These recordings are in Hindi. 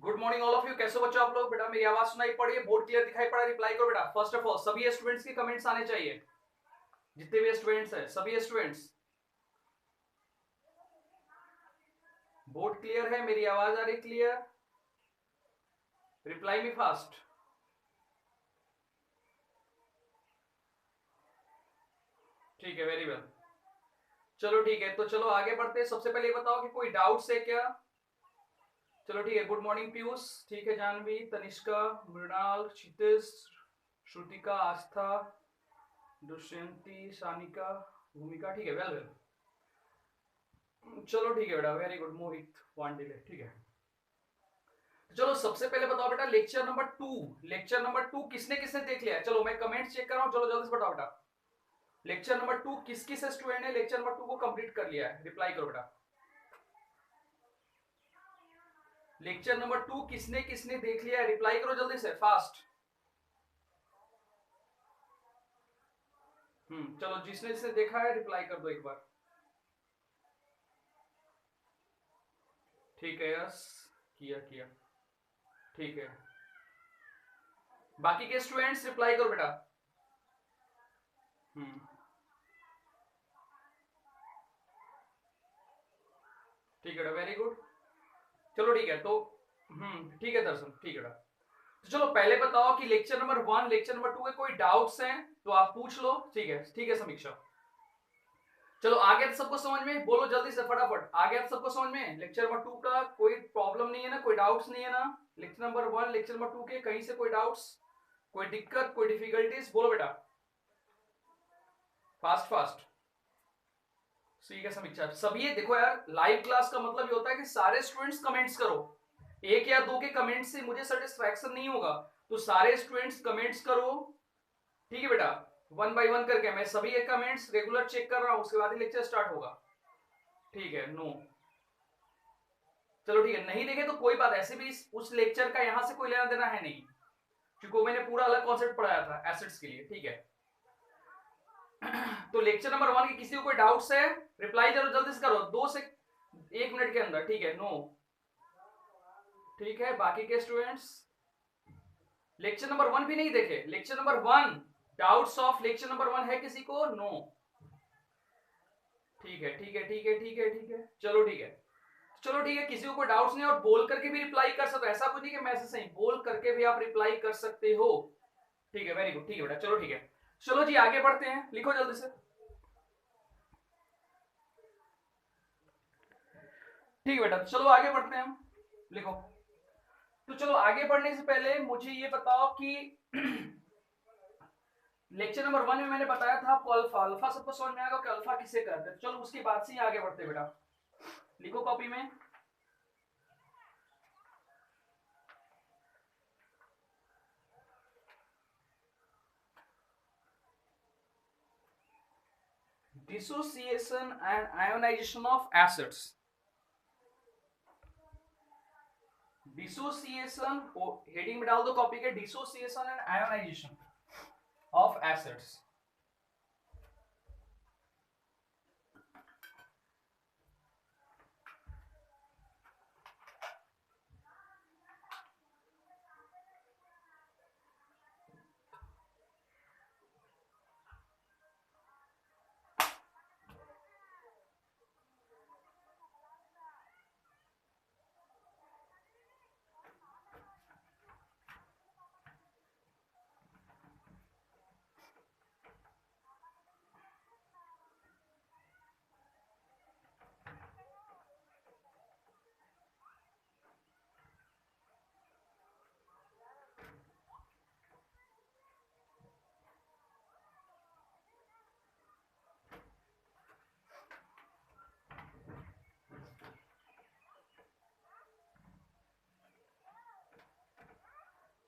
Good morning all of you. कैसे हो बच्चों आप लोग? बेटा मेरी आवाज सुनाई पड़ी है, बोर्ड क्लियर दिखाई पड़ा है? रिप्लाई करो बेटा। फर्स्ट ऑफ ऑल सभी स्टूडेंट्स के कमेंट्स आने चाहिए, जितने भी स्टूडेंट्स हैं सभी स्टूडेंट्स। बोर्ड क्लियर है? मेरी आवाज आ रही क्लियर? Reply me fast. ठीक है, वेरी वेल। चलो ठीक है, तो चलो आगे बढ़ते हैं। सबसे पहले ये बताओ कि कोई डाउट्स है क्या? चलो ठीक है। गुड मॉर्निंग पीयूष, ठीक है। जानवी, तनिष्का, मृणाल, क्षितिज, श्रुतिका, आस्था, दुष्यंती, सानिका, भूमिका, ठीक है, वेल वेल। चलो ठीक है बेटा, वेरी गुड। मोहित वांडिले, ठीक है। चलो सबसे पहले बताओ बेटा, लेक्चर नंबर 2 किसने किसने देख लिया? चलो मैं कमेंट चेक कर रहा हूँ, चलो जल्दी से बताओ बेटा। लेक्चर नंबर 2 किस किस स्टूडेंट ने लेक्चर नंबर 2 को कंप्लीट कर लिया है? रिप्लाई करो बेटा। लेक्चर नंबर 2 किसने किसने देख लिया है? रिप्लाई करो जल्दी से, फास्ट। चलो जिसने जिसने देखा है रिप्लाई कर दो एक बार। ठीक है, यस, किया किया, ठीक है। बाकी के स्टूडेंट्स रिप्लाई करो बेटा। हम्म ठीक है बेटा, वेरी गुड। चलो ठीक है, तो ठीक है दर्शन, ठीक है बेटा। तो चलो पहले बताओ कि लेक्चर नंबर 1 लेक्चर नंबर 2 के कोई डाउट्स हैं तो आप पूछ लो। ठीक है, ठीक है समीक्षा। चलो आ गया सबको समझ में? बोलो जल्दी से फटाफट, आ गया सबको समझ में? लेक्चर नंबर 2 का कोई प्रॉब्लम नहीं है ना, कोई डाउट्स नहीं है ना? लेक्चर नंबर 1 लेक्चर नंबर 2 के कहीं से कोई डाउट्स, कोई दिक्कत, कोई डिफिकल्टीज? बोलो बेटा, फास्ट फास्ट। ठीक है समीक्षा। सब ये देखो यार, लाइव क्लास का मतलब ये होता है कि सारे स्टूडेंट्स कमेंट्स करो। एक या दो के कमेंट्स से मुझे सेटिस्फैक्शन नहीं होगा, तो सारे स्टूडेंट्स कमेंट्स करो। ठीक है बेटा, वन बाय वन करके मैं सभी के कमेंट्स रेगुलर चेक कर रहा हूं, उसके बाद ही लेक्चर स्टार्ट होगा। ठीक है, नो, चलो ठीक है। नहीं देखे तो कोई बात, ऐसे भी उस लेक्चर का यहां से कोई लेना देना है नहीं, क्योंकि मैंने पूरा अलग कॉन्सेप्ट पढ़ाया था एसिड्स के लिए। ठीक है, तो लेक्चर नंबर 1 के किसी को कोई डाउट्स है? रिप्लाई जरूर जल्दी से करो, 1 मिनट के अंदर। ठीक है, नो, ठीक है। बाकी के स्टूडेंट्स लेक्चर नंबर 1 भी नहीं देखे? Lecture number 1, doubts of lecture number 1 है किसी को? नो, ठीक है, ठीक है, ठीक है, ठीक है, ठीक है। चलो ठीक है, चलो ठीक है। किसी को कोई डाउट्स नहीं, और बोल करके भी रिप्लाई कर सकते हो, ऐसा कुछ नहीं कि मैसेज से ही, बोल करके भी आप रिप्लाई कर सकते हो। ठीक है, वेरी गुड, ठीक है बेटा, चलो ठीक है। चलो जी आगे बढ़ते हैं, लिखो जल्दी से। ठीक है बेटा, तो चलो आगे बढ़ते हैं हम, लिखो। तो चलो आगे बढ़ने से पहले मुझे ये बताओ कि लेक्चर नंबर 1 में मैंने बताया था आपको अल्फा, अल्फा सबको समझ में आएगा कि अल्फा किसे कहते हैं? चलो उसके बाद से ही आगे बढ़ते हैं बेटा, लिखो कॉपी में। Dissociation and ionization of acids. Dissociation, heading में डाल दो कॉपी के, dissociation and ionization of acids.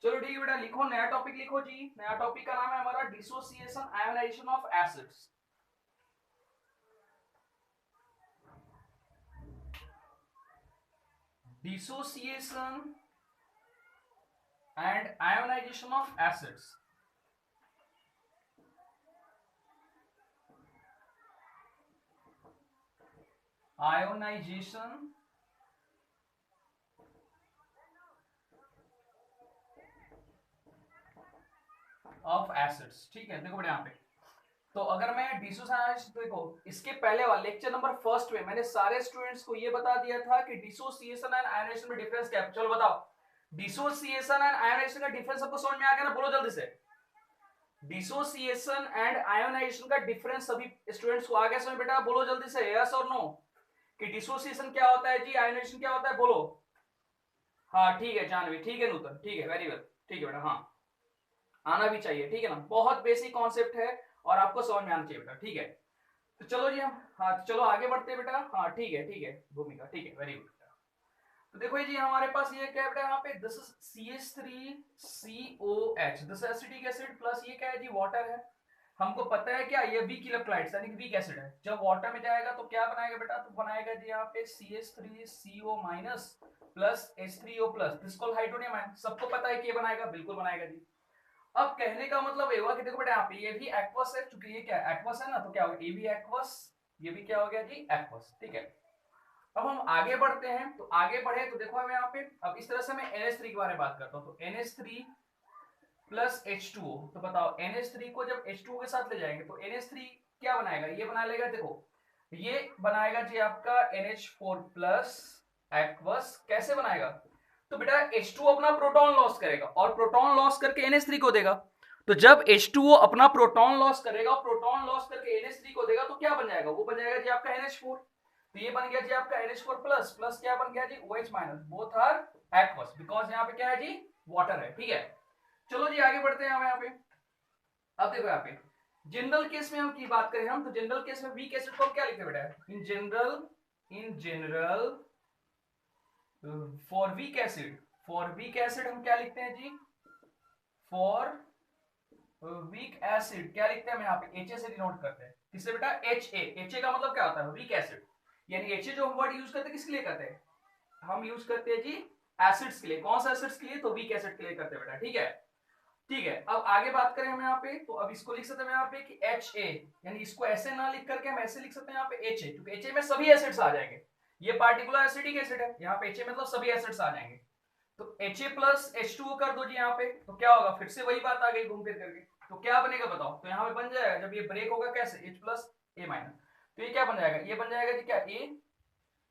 चलो ठीक है बेटा, लिखो, नया टॉपिक लिखो जी। नया टॉपिक का नाम है हमारा dissociation ionization of acids. Dissociation and ionization of acids. Ionization of acids, ठीक है। देखो बेटा यहाँ पे, तो अगर मैं डिसोसिएशन, देखो इसके पहले वाले लेक्चर नंबर फर्स्ट में मैंने सारे स्टूडेंट्स को ये बता दिया था कि डिसोसिएशन एंड आयोनाइजेशन में डिफरेंस क्या है। चलो बताओ, डिसोसिएशन एंड आयोनाइजेशन का डिफरेंस सबको समझ में आ गया ना? बोलो जल्दी से। डिसोसिएशन एंड आयोनाइजेशन का डिफरेंस सभी स्टूडेंट्स को आ गया समझ बेटा? बोलो जल्दी से यस और नो, कि डिसोसिएशन क्या होता है जी, आयोनाइजेशन क्या होता है, बोलो। हाँ ठीक है जानवी, ठीक है नूतन, ठीक है, वेरी वेल, ठीक है बेटा। हाँ आना भी चाहिए, ठीक है ना, बहुत बेसिक कॉन्सेप्ट है और आपको समझ में आना चाहिए बेटा, ठीक है। तो चलो जी हम, हाँ चलो आगे बढ़ते हैं बेटा। हाँ ठीक है भूमिका, ठीक है, वेरी गुड। तो देखो जी हमारे पास ये क्या है बेटा, यहाँ पे this is CH3COH, this acetic acid plus ये क्या है जी, वाटर है। हमको पता है क्या, ये वीक इलेक्ट्रोलाइट्स यानी कि वीक एसिड है। जब वाटर में जाएगा तो क्या बनाएगा बेटा, तो बनाएगा जी यहाँ पे CH3CO- plus H3O plus, this called hydronium ion. सबको पता है कि ये बनाएगा, बिल्कुल बनाएगा जी। अब कहने का मतलब ये हुआ कि देखो बेटा यहाँ पे ये भी एक्वस है, चूंकि ये क्या एक्वस है ना, तो क्या होगा, ये भी एक्वस, ये भी क्या हो गया जी, एक्वस, ठीक है। अब हम आगे बढ़ते हैं, तो आगे बढ़े तो देखो हमें यहाँ पे, अब इस तरह से मैं NH3 के बारे में बात करता हूँ, तो NH3 प्लस H2O, तो बताओ NH3 को जब H2O के साथ ले जाएंगे तो NH3 क्या बनाएगा, ये बना लेगा, देखो ये बनाएगा जी आपका NH4 प्लस एक्वस। कैसे बनाएगा, तो बेटा H2O अपना प्रोटॉन लॉस करेगा और प्रोटॉन लॉस करके NH3 को देगा। तो जब H2O अपना प्रोटॉन लॉस करेगा और प्रोटॉन लॉस करके NH3 को देगा तो क्या बन जाएगा, वो बन जाएगा जी आपका NH4। तो ये बन गया जी आपका NH4 प्लस प्लस क्या बन गया जी, OH minus, both are aqueous, because यहाँ पे क्या है जी, वाटर है, ठीक है। चलो जी आगे बढ़ते हैं हम यहाँ पे। अब देखो यहाँ पे जनरल केस में हम की बात करें हम, तो जनरल केस में वीक एसिड को हम क्या लिखते हैं बेटा, in general for weak acid, हम क्या लिखते हैं जी, फॉर वीक एसिड क्या लिखते हैं हम यहाँ पे, HA से डिनोट करते हैं। किससे बेटा, HA का मतलब क्या होता है, वीक एसिड। यानी HA जो हम वर्ड यूज करते हैं किसके लिए करते हैं, हम यूज करते हैं जी एसिड्स के लिए। कौन सा एसिड्स के लिए, तो वीक एसिड के लिए करते हैं बेटा, ठीक है। ठीक है, अब आगे बात करें हम यहाँ पे, तो अब इसको लिख सकते हैं यहाँ पे कि HA, यानी इसको ऐसे ना लिख करके हम ऐसे लिख सकते हैं यहाँ पे HA, क्योंकि HA में सभी एसिड्स आ जाएंगे। ये पार्टिकुलर एसिडिक एसिड है, यहाँ पे HA मतलब सभी एसिड्स आ जाएंगे। तो HA प्लस H2O कर दो जी यहाँ पे, तो क्या होगा, फिर से वही बात आ गई घूम फिर करके। तो क्या बनेगा बताओ, तो यहाँ पे बन जाएगा, जब ये ब्रेक होगा कैसे, H प्लस A माइनस, तो ये क्या बन जाएगा, ये बन जाएगा जी क्या, A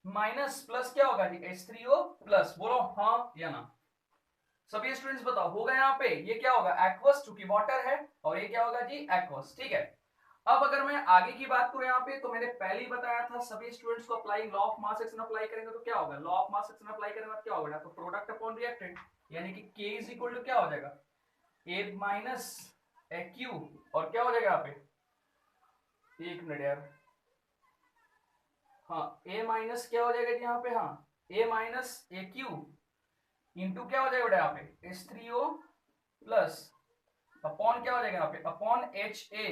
माइनस प्लस क्या होगा जी, H3O प्लस। बोलो हाँ या ना, सभी स्टूडेंट्स बताओ, होगा यहाँ पे ये क्या होगा, एक्वस, चूंकि वाटर है, और ये क्या होगा जी, एक्वस, ठीक है। अब अगर मैं आगे की बात करूं यहाँ पे, तो मैंने पहले ही बताया था सभी स्टूडेंट्स को, apply law of mass action apply करेंगे तो क्या होगा, law of mass action apply करने के बाद क्या होगा, तो प्रोडक्ट अपॉन रिएक्टेंट, यानी कि K इज इक्वल टू क्या हो जाएगा, A माइनस AQ, और क्या हो जाएगा यहाँ पे, एक मिनट यार, हाँ A माइनस क्या हो जाएगा जी यहाँ पे, हाँ A माइनस AQ इंटू क्या हो जाएगा बेटा यहाँ पे, H3O प्लस अपॉन क्या हो जाएगा यहाँ पे, अपॉन HA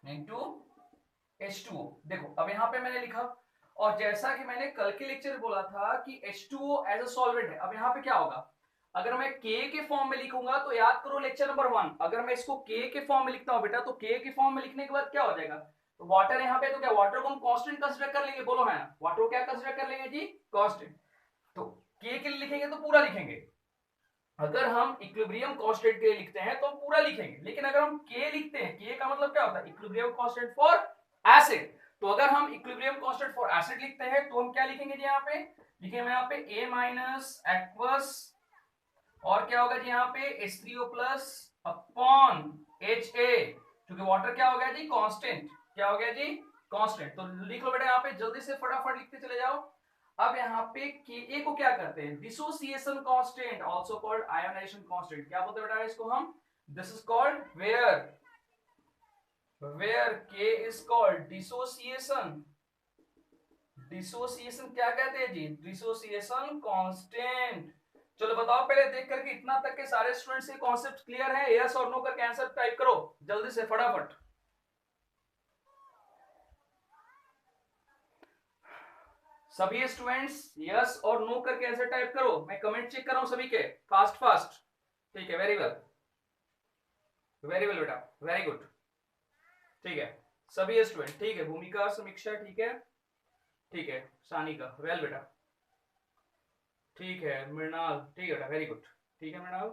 इंटू H2O। देखो अब यहाँ पे मैंने लिखा, और जैसा कि मैंने कल के लेक्चर में बोला था कि H2O एज अ सॉल्वेंट है। अब यहाँ पे क्या होगा, अगर मैं K के फॉर्म में लिखूंगा, तो याद करो लेक्चर नंबर 1, अगर मैं इसको K के फॉर्म में लिखता हूँ बेटा, तो K के फॉर्म में लिखने के बाद क्या हो जाएगा, तो वाटर यहाँ पे, तो क्या वाटर को हम कांस्टेंट कंसीडर कर लेंगे, बोलो है ना, वाटर को क्या कंसीडर कर लेंगे जी, कांस्टेंट। तो K के लिए लिखेंगे तो पूरा लिखेंगे, अगर हम इक्विलिब्रियम कांस्टेंट के लिए लिखते हैं तो हम पूरा लिखेंगे, लेकिन अगर हम K लिखते हैं, K का मतलब क्या होता है, इक्विलिब्रियम कांस्टेंट फॉर एसिड। तो अगर हम इक्विलिब्रियम कांस्टेंट फॉर एसिड लिखते हैं तो हम क्या लिखेंगे जी, यहाँ पे लिखेंगे यहाँ पे A माइनस एक्वस, और क्या होगा जी यहाँ पे H3O प्लस अपॉन HA, क्योंकि वाटर क्या हो गया जी, कांस्टेंट, क्या हो गया जी, कांस्टेंट। तो लिख लो बेटा यहाँ पे, जल्दी से फटाफट लिखते चले जाओ। अब यहाँ पे Ka को क्या करते हैं, dissociation constant, also called ionization constant, क्या बोलते हैं बेटा इसको हम, this is called where K is called dissociation, क्या कहते हैं जी, डिसोसिएशन कांस्टेंट। चलो बताओ पहले देख करके, इतना तक के सारे स्टूडेंट्स के कॉन्सेप्ट क्लियर है, यस और नो करके आंसर टाइप करो जल्दी से फटाफट। सभी स्टूडेंट्स यस और नो करके आंसर टाइप करो, मैं कमेंट चेक कर रहा हूं सभी के, फास्ट फास्ट, ठीक है, वेरी वेल बेटा, वेरी गुड, ठीक है सभी स्टूडेंट, ठीक है, भूमिका, समीक्षा, ठीक है सानिका, वेल बेटा, ठीक है मृणाल, ठीक है बेटा, वेरी गुड, ठीक है मृणाल,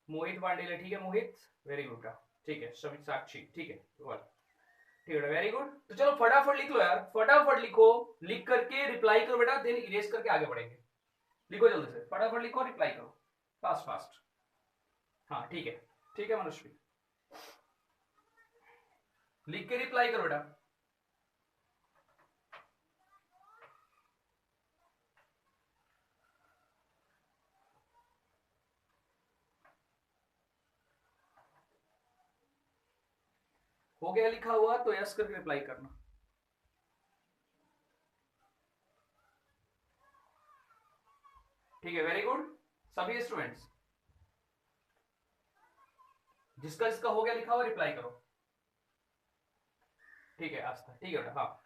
मोहित पांडेले, ठीक है मोहित, वेरी गुड का, ठीक है समित साक्षी, ठीक है ठीक है वेरी गुड। तो चलो फटाफट लिख लो यार, फटाफट लिखो, लिख करके रिप्लाई करो बेटा, देन इरेज करके आगे बढ़ेंगे। लिखो जल्दी से, फटाफट लिखो, रिप्लाई करो, फास्ट फास्ट। हाँ ठीक है मनुष्य, लिख के रिप्लाई करो बेटा। हो गया लिखा हुआ तो यस करके रिप्लाई करना। ठीक है वेरी गुड सभी स्टूडेंट्स, जिसका जिसका हो गया लिखा हुआ रिप्लाई करो। ठीक है आस्था, ठीक है बेटा, हाँ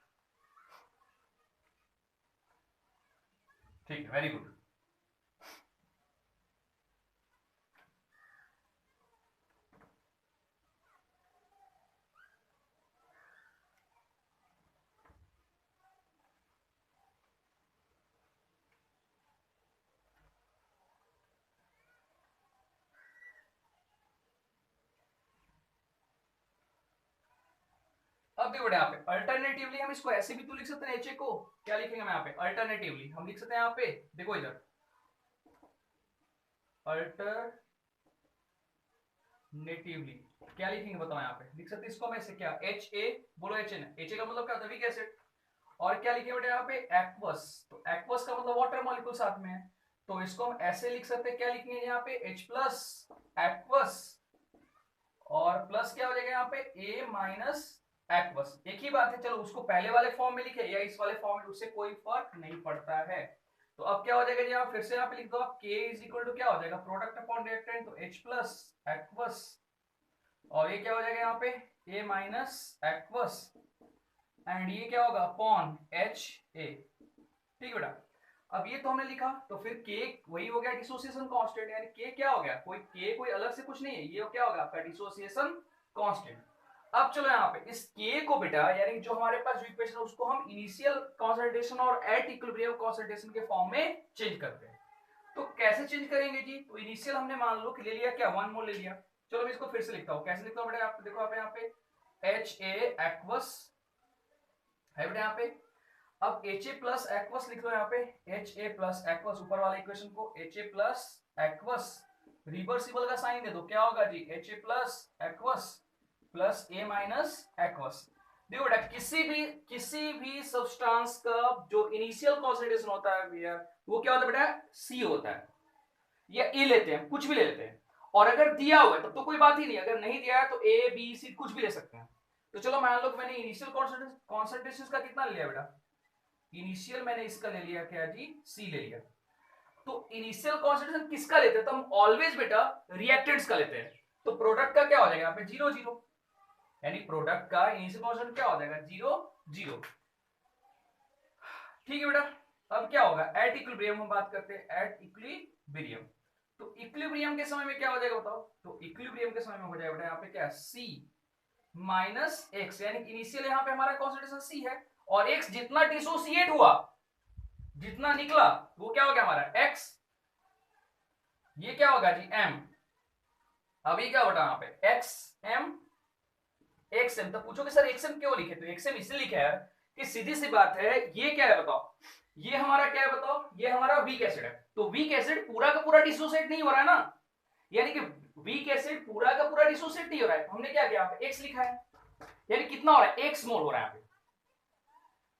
ठीक है वेरी गुड। अब देखो यहाँ पे अल्टरनेटिवली हम इसको ऐसे भी तो लिख सकते हैं, एच को क्या लिखेंगे हम यहाँ पे, अल्टरनेटिवली हम लिख सकते हैं यहाँ पे, देखो इधर अल्टरनेटिवली क्या लिखेंगे बताओ, यहाँ पे लिख सकते हैं इसको हम ऐसे, क्या एच ए, बोलो एच एन, एच ए का मतलब क्या होता है, वीक एसिड। और क्या लिखे बेटा यहाँ पे एक्वस, तो एक्वस का मतलब वाटर मॉलिक्यूल साथ में है, तो इसको हम ऐसे लिख सकते हैं, क्या लिखेंगे यहाँ पे H प्लस एक्वस, और प्लस क्या हो जाएगा यहाँ पे A माइनस एक्वस, एक ही बात है, चलो उसको पहले वाले फॉर्म में लिखे या इस वाले फॉर्म में, उससे कोई फर्क नहीं पड़ता है। तो अब क्या हो जाएगा जी, आप फिर से यहाँ पे लिख दो, K इज इक्वल टू क्या हो जाएगा, प्रोडक्ट अपॉन रिएक्टेंट, तो H प्लस एक्वस, और ये क्या हो जाएगा यहाँ पे A माइनस एक्वस, एंड ये क्या होगा अपॉन एच ए, ठीक है बेटा। अब ये तो हमने लिखा, तो फिर के वही हो गया डिसोसिएशन कांस्टेंट, यानी के क्या हो गया, कोई अलग से कुछ नहीं है, ये क्या होगा आपका डिसोसिएशन कांस्टेंट। अब चलो यहाँ पे इस के को बेटा, यानी जो हमारे पास जो इक्वेशन है उसको हम इनिशियल कंसंट्रेशन और एट इक्विलिब्रियम कंसंट्रेशन के फॉर्म में चेंज करते हैं। तो कैसे चेंज करेंगे जी, तो इनिशियल हमने मान लो कि ले लिया क्या 1 मोल ले लिया, चलो मैं इसको फिर से लिखता हूँ, कैसे लिखता हूँ बेटा, आप देखो आप यहाँ पे एच ए एक्वस है बेटा यहाँ पे, अब एच ए प्लस एक्वस लिख लो यहाँ पे, एच ए प्लस एक्वस, ऊपर वाले इक्वेशन को H A plus aqueous, reversible का साइन दे दो, क्या होगा जी H A plus aqueous plus A minus aqueous. देखो बेटा किसी भी सब्सटेंस का जो इनिशियल कॉन्सेंट्रेशन होता है भैया, वो क्या होता है बेटा सी होता है, या ए लेते हैं, कुछ भी ले लेते हैं, और अगर दिया हुआ है तब तो कोई बात ही नहीं, अगर नहीं दिया है तो ए बी सी कुछ भी ले सकते हैं। तो चलो मान लो मैंने इनिशियल कॉन्सेंट्रेशन का कितना लिया बेटा, इनिशियल मैंने इसका ले लिया क्या जी सी ले लिया। तो इनिशियल कॉन्सेंट्रेशन किसका लेते हैं, तो हम ऑलवेज बेटा रिएक्टेंट्स का लेते हैं, तो प्रोडक्ट का क्या हो जाएगा यहाँ पे 0 0, यानी प्रोडक्ट का इनिशियल कॉन्सेंट्रेशन क्या हो जाएगा 0 0, ठीक है बेटा। अब क्या होगा एट इक्विलिब्रियम हम बात करते हैं, एट इक्विलिब्रियम, तो इक्विलिब्रियम के समय में क्या हो जाएगा बताओ, तो इक्विलिब्रियम के समय में हो जाएगा बेटा यहाँ पे क्या C माइनस एक्स, यानी इनिशियल यहाँ पे हमारा कॉन्सेंट्रेशन C है, और x जितना डिसोसिएट हुआ, जितना निकला, वो क्या हो गया हमारा x, ये क्या होगा जी m, अभी क्या बता यहाँ पे xm xm, तो पूछोगे सर xm क्यों लिखे, तो xm इसलिए लिखा है कि सीधी सी बात है, ये क्या है बताओ, ये हमारा क्या है बताओ, ये हमारा वीक एसिड है, तो वीक एसिड पूरा का पूरा डिसोसिएट नहीं हो रहा है ना, यानी कि वीक एसिड पूरा का पूरा डिसोसिएट नहीं हो रहा है, हमने क्या किया यहाँ पे x लिखा है, यानी कितना हो रहा है x मोल हो रहा है यहाँ पे,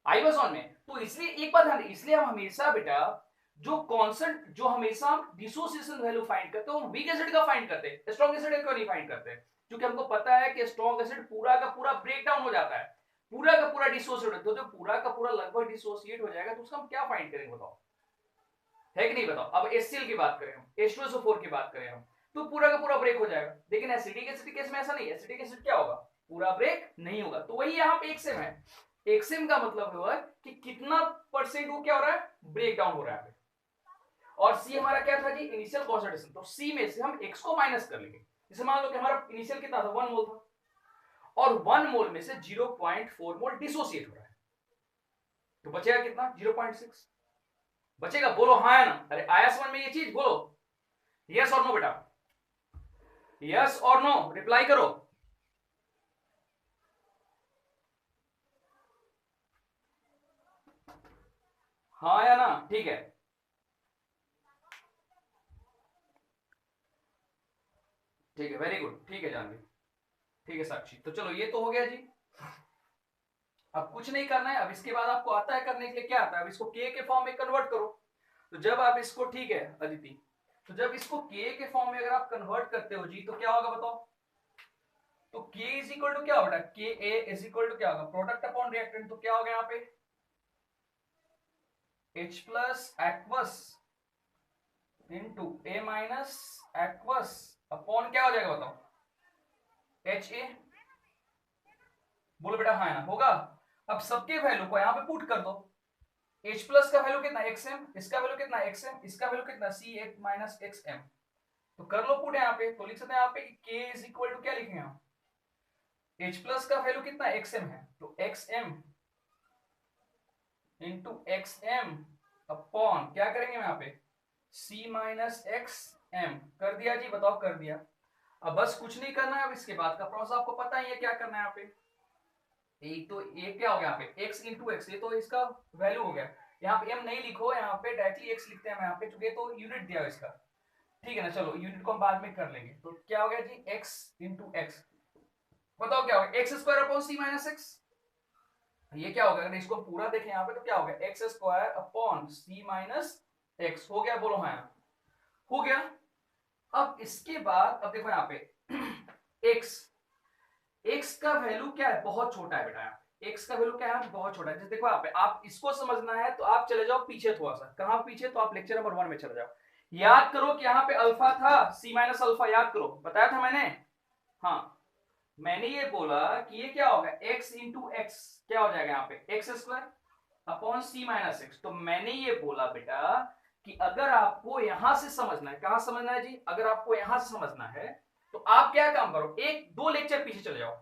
आई वाज ऑन में। तो इसलिए एक बात ध्यान, इसलिए हम हमेशा बेटा जो कांस्टेंट, जो हमेशा डिसोसिएशन वैल्यू फाइंड करते हैं, वीक एसिड का फाइंड करते हैं, स्ट्रॉन्ग एसिड का क्यों नहीं फाइंड करते, क्योंकि हमको पता है कि स्ट्रॉन्ग एसिड पूरा का पूरा ब्रेक डाउन हो जाता है, पूरा का पूरा डिसोसिएट, तो जो पूरा का पूरा लगभग डिसोसिएट हो जाएगा, तो उसका हम क्या फाइंड करेंगे बताओ, है कि नहीं बताओ। अब HCl की बात करें हम, H2SO4 की बात करें हम, तो पूरा का पूरा ब्रेक हो जाएगा, लेकिन एसिडिक एसिड केस में ऐसा नहीं है, एसिडिक एसिड क्या होगा पूरा ब्रेक नहीं होगा, तो वही यहाँ पे एक्सएम है, एक्सएम का मतलब हुआ कि कितना परसेंट वो क्या हो रहा है ब्रेक डाउन हो रहा है, और सी हमारा क्या था जी इनिशियल कॉन्सेंट्रेशन, तो सी में से हम x को माइनस कर लेंगे, जैसे मान लो कि हमारा इनिशियल कितना था 1 मोल था, और 1 मोल में से 0.4 मोल डिसोसिएट हो रहा है, तो बचेगा कितना 0.6 बचेगा, बोलो हाँ या ना, अरे आया समझ में ये चीज, बोलो यस और नो बेटा, यस और नो, रिप्लाई करो। हाँ या ना, ठीक है। ठीक है, वेरी गुड, ठीक है जानवी, ठीक है साक्षी। तो चलो ये तो हो गया जी। अब कुछ नहीं करना है, अब इसके बाद आपको आता है करने के लिए, क्या आता है, अब इसको के फॉर्म में कन्वर्ट करो। तो जब आप इसको, ठीक है अदिति, तो जब इसको के फॉर्म में अगर आप कन्वर्ट करते हो जी, तो क्या होगा बताओ। तो के इज इक्वल टू क्या होगा, के ए इज इक्वल टू क्या होगा, प्रोडक्ट अपॉन रिएक्टेंट। तो क्या होगा यहाँ पे, H प्लस एक्वस इंटू ए माइनस एक्वस अपॉन क्या हो जाएगा बताओ, एच ए। बोलो बेटा हाँ ना, होगा। अब सबके वैल्यू को यहाँ पे पुट कर दो। H प्लस का वैल्यू कितना xm, इसका वैल्यू कितना xm, इसका वैल्यू कितना c एक माइनस xm। तो कर लो पुट यहाँ पे, तो लिख सकते हैं यहाँ पे k इज इक्वल टू क्या लिखेंगे हम, H प्लस का वैल्यू कितना xm है, तो xm इंटू xm अपॉन क्या करेंगे यहाँ पे, c माइनस xm। कर दिया जी, बताओ कर दिया। अब बस कुछ नहीं करना है, अब इसके बाद का प्रोसेस आपको पता ही है क्या करना है यहाँ पे। एक तो ये क्या हो गया यहाँ पे x इंटू एक्स, ये तो इसका वैल्यू हो गया। यहाँ पे m नहीं लिखो, यहाँ पे डायरेक्टली x लिखते हैं यहाँ पे, चूंकि तो यूनिट दिया है इसका। ठीक है ना, चलो यूनिट को हम बाद में कर लेंगे। तो क्या हो गया जी, x इंटू एक्स, बताओ क्या होगा, एक्स स्क्वायर अपॉन सी माइनस एक्स। ये क्या होगा, अगर इसको पूरा देखें यहाँ पे तो क्या होगा, एक्स स्क्वायर अपॉन सी माइनस एक्स। हो गया, बोलो हाँ, हो गया। अब इसके बाद अब देखो यहाँ पे x, x का वैल्यू क्या है, बहुत छोटा है बेटा। x का वैल्यू क्या है, बहुत छोटा है। जैसे देखो यहाँ पे, आप इसको समझना है तो आप चले जाओ पीछे थोड़ा सा, कहां पीछे, तो आप लेक्चर नंबर 1 में चले जाओ। याद करो कि यहाँ पे अल्फा था, c माइनस अल्फा, याद करो, बताया था मैंने। हाँ, मैंने ये बोला कि ये क्या होगा, x इंटू एक्स, क्या हो जाएगा यहाँ पे एक्स स्क्वायर अपॉन सी माइनस एक्स। तो मैंने ये बोला बेटा कि अगर आपको यहां से समझना है, कहां समझना है जी, अगर आपको यहां से समझना है तो आप क्या काम करो, एक दो लेक्चर पीछे चले जाओ।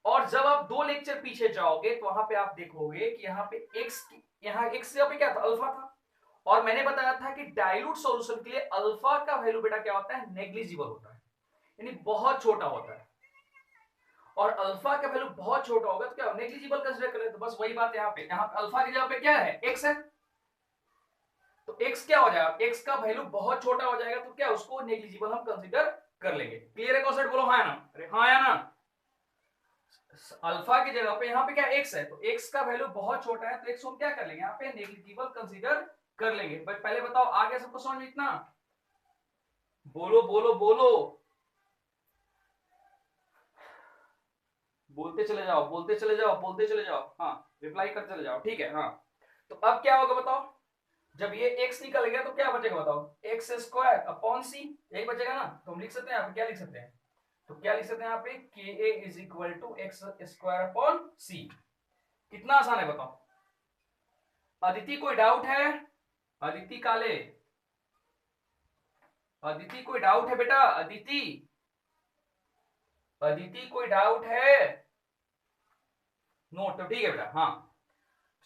और जब आप दो लेक्चर पीछे जाओगे तो वहां पे आप देखोगे कि यहाँ पे x, यहाँ x पे क्या था, अल्फा था। और मैंने बताया था कि डाइल्यूट सॉल्यूशन के लिए अल्फा का वैल्यू बेटा क्या होता है, नेग्लिजिबल होता है, यानी बहुत छोटा होता है। और अल्फा का वैल्यू बहुत छोटा होगा तो क्या नेग्लिजिबल कंसीडर करें। तो बस वही बात है यहाँ पे, यहाँ अल्फा की जगह पे क्या है, x है। तो x क्या हो जाएगा, x का वैल्यू बहुत छोटा हो जाएगा, तो क्या उसको नेग्लिजिबल हम कंसीडर कर लेंगे। क्लियर है कॉन्सेप्ट, बोलो हाँ या ना, अरे हाँ या ना। अल्फा की जगह पे यहाँ पे क्या x है, तो x का वैल्यू बहुत छोटा है, तो x को हम क्या कर लेंगे, यहाँ पे नेग्लिजिबल कंसीडर कर लेंगे। बट पहले बताओ आ गया सबको समझ में इतना, बोलो बोलो बोलो, बोलते चले जाओ, बोलते चले जाओ, बोलते चले जाओ, हाँ रिप्लाई कर चले जाओ, ठीक है। हाँ, तो अब क्या होगा बताओ, जब ये x निकल गया तो क्या बचेगा बताओ, एक्स स्क्वायर अपॉन सी, यही बचेगा ना। तो हम लिख सकते हैं यहाँ पे, क्या लिख सकते हैं, तो क्या लिख सकते हैं यहाँ पे, K A is equal to X square upon C. कितना आसान है बताओ। अदिति कोई डाउट है, अदिति काले, अदिति कोई डाउट है बेटा, अदिति, अदिति कोई डाउट है, नोट तो ठीक है बेटा। हाँ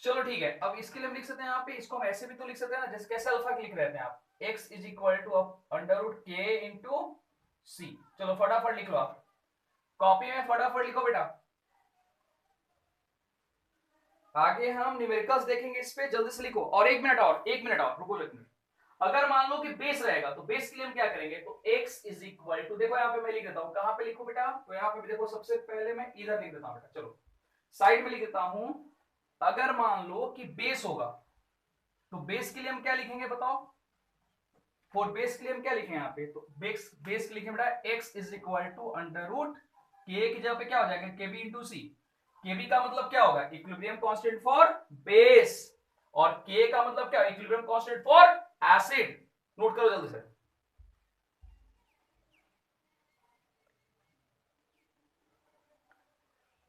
चलो ठीक है, अब इसके लिए हम लिख सकते हैं यहाँ पे, इसको हम ऐसे भी तो लिख सकते हैं ना, जैसे कैसे अल्फा लिख रहे थे आप, x is equal to under root K into C. चलो फटाफट लिख लो आप, कॉपी में फटाफट लिखो बेटा। आगे हम न्यूमेरिकल्स देखेंगे इस पे, जल्दी से लिखो। और एक मिनट और, एक मिनट और रुको, एक मिनट। अगर मान लो कि बेस रहेगा तो बेस के लिए हम क्या करेंगे, तो x इज इक्वल टू, देखो यहाँ पे मैं लिख देता हूँ, कहां पे लिखो बेटा, तो यहाँ पे देखो सबसे पहले मैं इधर लिख देता हूँ बेटा, चलो साइड में लिख देता हूं। अगर मान लो कि बेस होगा तो बेस के लिए हम क्या लिखेंगे बताओ, फॉर बेस के लिए हम क्या लिखें यहाँ पे, तो बेस लिखें बेटा x is equal to under root K की जगह पे क्या हो जाएगा, के बी इंटू सी। के बी का मतलब क्या होगा, इक्विलिब्रियम कांस्टेंट फॉर बेस, और के का मतलब क्या, equilibrium constant for acid. Note करो जल्दी से,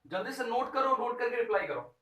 जल्दी से नोट करो, नोट करके रिप्लाई करो।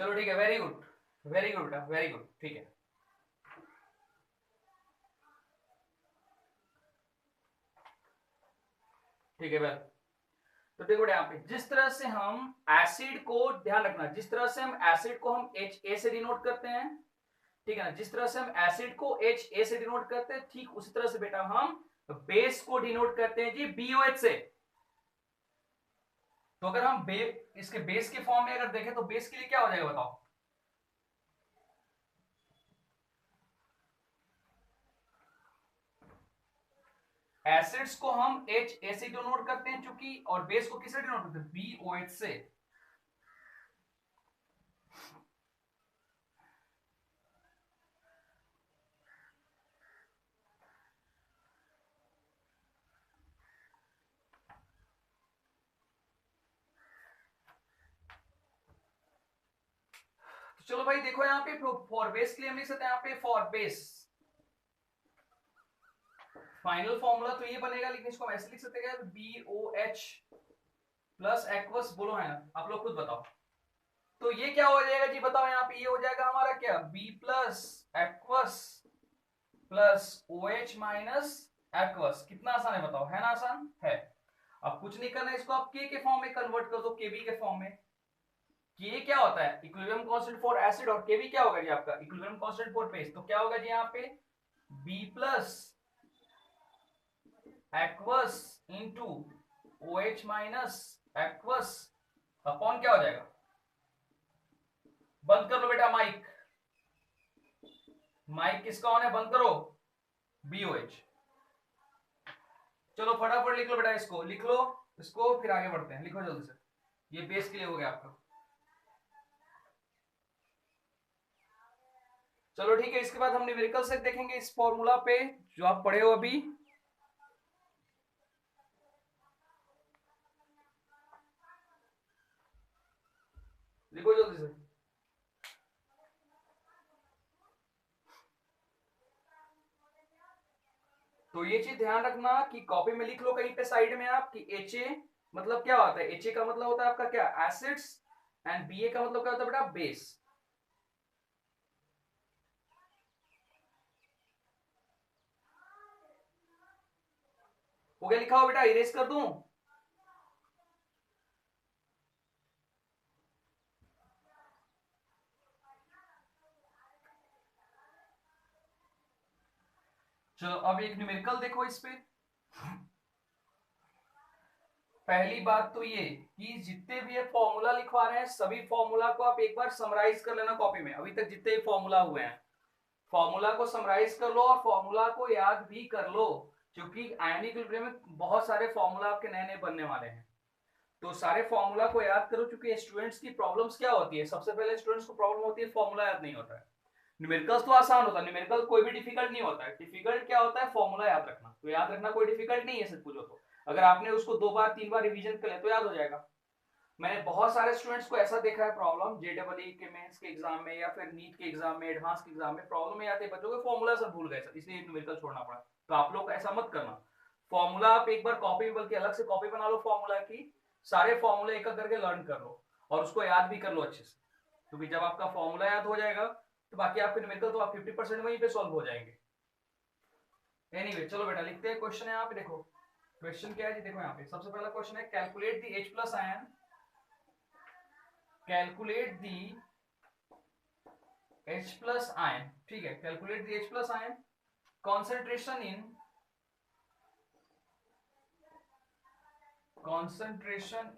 चलो ठीक है, वेरी गुड वेरी गुड बेटा, वेरी गुड, ठीक है। ठीक है वेल, तो देखो यहाँ पे जिस तरह से हम एसिड को, ध्यान रखना, जिस तरह से हम एसिड को हम एच ए से डिनोट करते हैं, ठीक है ना, जिस तरह से हम एसिड को एच ए से डिनोट करते हैं, ठीक उसी तरह से बेटा हम बेस को डिनोट करते हैं जी BOH से। तो अगर हम इसके बेस के फॉर्म में अगर देखें तो बेस के लिए क्या हो जाएगा बताओ? एसिड्स को हम एच ए से डिनोट करते हैं चूंकि, और बेस को किससे डिनोट करते हैं? BOH से। तो चलो भाई देखो यहाँ पे फॉर बेस के लिए हम लिख सकते हैं यहाँ पे फॉर बेस फाइनल फॉर्मूला तो ये बनेगा, लेकिन इसको हम ऐसे लिख सकते हैं BOH प्लस एक्वस, बोलो है ना, आप लोग खुद बताओ। तो ये क्या हो जाएगा जी बताओ, यहाँ पे ये हो जाएगा हमारा क्या, B plus aqueous plus OH minus aqueous. कितना आसान है बताओ, है ना आसान है। अब कुछ नहीं करना, इसको आप के फॉर्म में कन्वर्ट कर दो, KB के फॉर्म में। के क्या होता है? इक्विलिब्रियम कांस्टेंट फॉर एसिड, और KB क्या होगा जी आपका? Equilibrium constant for base. तो क्या होगा जी यहाँ पे B plus aqueous into OH minus aqueous upon क्या हो जाएगा? बंद कर लो बेटा माइक, माइक किसका ऑन है? बंद करो। BOH। चलो फटाफट लिख लो बेटा, इसको लिख लो, इसको फिर आगे बढ़ते हैं, लिखो जल्दी से। ये बेस के लिए हो गया आपका। चलो ठीक है, इसके बाद हम न्यूमेरिकल से देखेंगे इस फॉर्मूला पे जो आप पढ़े हो अभी। लिखो जल्दी से। तो ये चीज ध्यान रखना कि कॉपी में लिख लो कहीं पे साइड में आप कि HA मतलब क्या होता है? HA का मतलब होता है आपका क्या? एसिड्स। एंड BA का मतलब क्या होता है बेटा? बेस। हो गया लिखा हो बेटा? इरेज कर दूं? चलो अब एक न्यूमेरिकल देखो इस पे। पहली बात तो ये कि जितने भी ये फॉर्मूला लिखवा रहे हैं सभी फॉर्मूला को आप एक बार समराइज कर लेना कॉपी में, अभी तक जितने भी फॉर्मूला हुए हैं फॉर्मूला को समराइज कर लो और फॉर्मूला को याद भी कर लो, क्योंकि आयनिक इक्विलिब्रियम में बहुत सारे फॉर्मूला आपके नए नए बनने वाले हैं। तो सारे फॉर्मूला को याद करो, क्योंकि स्टूडेंट्स की प्रॉब्लम्स क्या होती है? सबसे पहले स्टूडेंट्स को प्रॉब्लम होती है फॉर्मूला याद नहीं होता है। न्यूमेरिकल्स तो आसान होता है, न्यूमेरिकल कोई भी डिफिकल्ट नहीं होता है, डिफिकल्ट क्या होता है? फॉर्मूला याद रखना। तो याद रखना कोई डिफिकल्ट नहीं है सच पूछो तो, अगर आपने उसको 2 बार 3 बार रिवीजन कर लिया तो याद हो जाएगा। मैंने बहुत सारे स्टूडेंट्स को ऐसा देखा है प्रॉब्लम JEE के मेंस के एग्जाम में या फिर नीट के एग्जाम में, एडवांस के एग्जाम में प्रॉब्लम में आते बच्चों के फॉर्मूला सब भूल गए सर, इसलिए न्यूमेरिकल छोड़ना पड़ा। तो आप लोग ऐसा मत करना, फॉर्मूला आप एक बार कॉपी, बल्कि अलग से कॉपी बना लो फॉर्मूला की, सारे फॉर्मूले एक एक करके लर्न कर लो और उसको याद भी कर लो अच्छे से, क्योंकि जब आपका फॉर्मूला याद हो जाएगा तो बाकी आपके न्यूमेरिकल तो आप 50% वहीं पे सॉल्व हो जाएंगे। एनीवे चलो बेटा लिखते हैं, क्वेश्चन है यहाँ पे देखो। क्वेश्चन क्या है जी? देखो यहाँ पे सबसे पहला क्वेश्चन है calculate the H plus ion, calculate the H plus ion, ठीक है, calculate the H plus ion concentration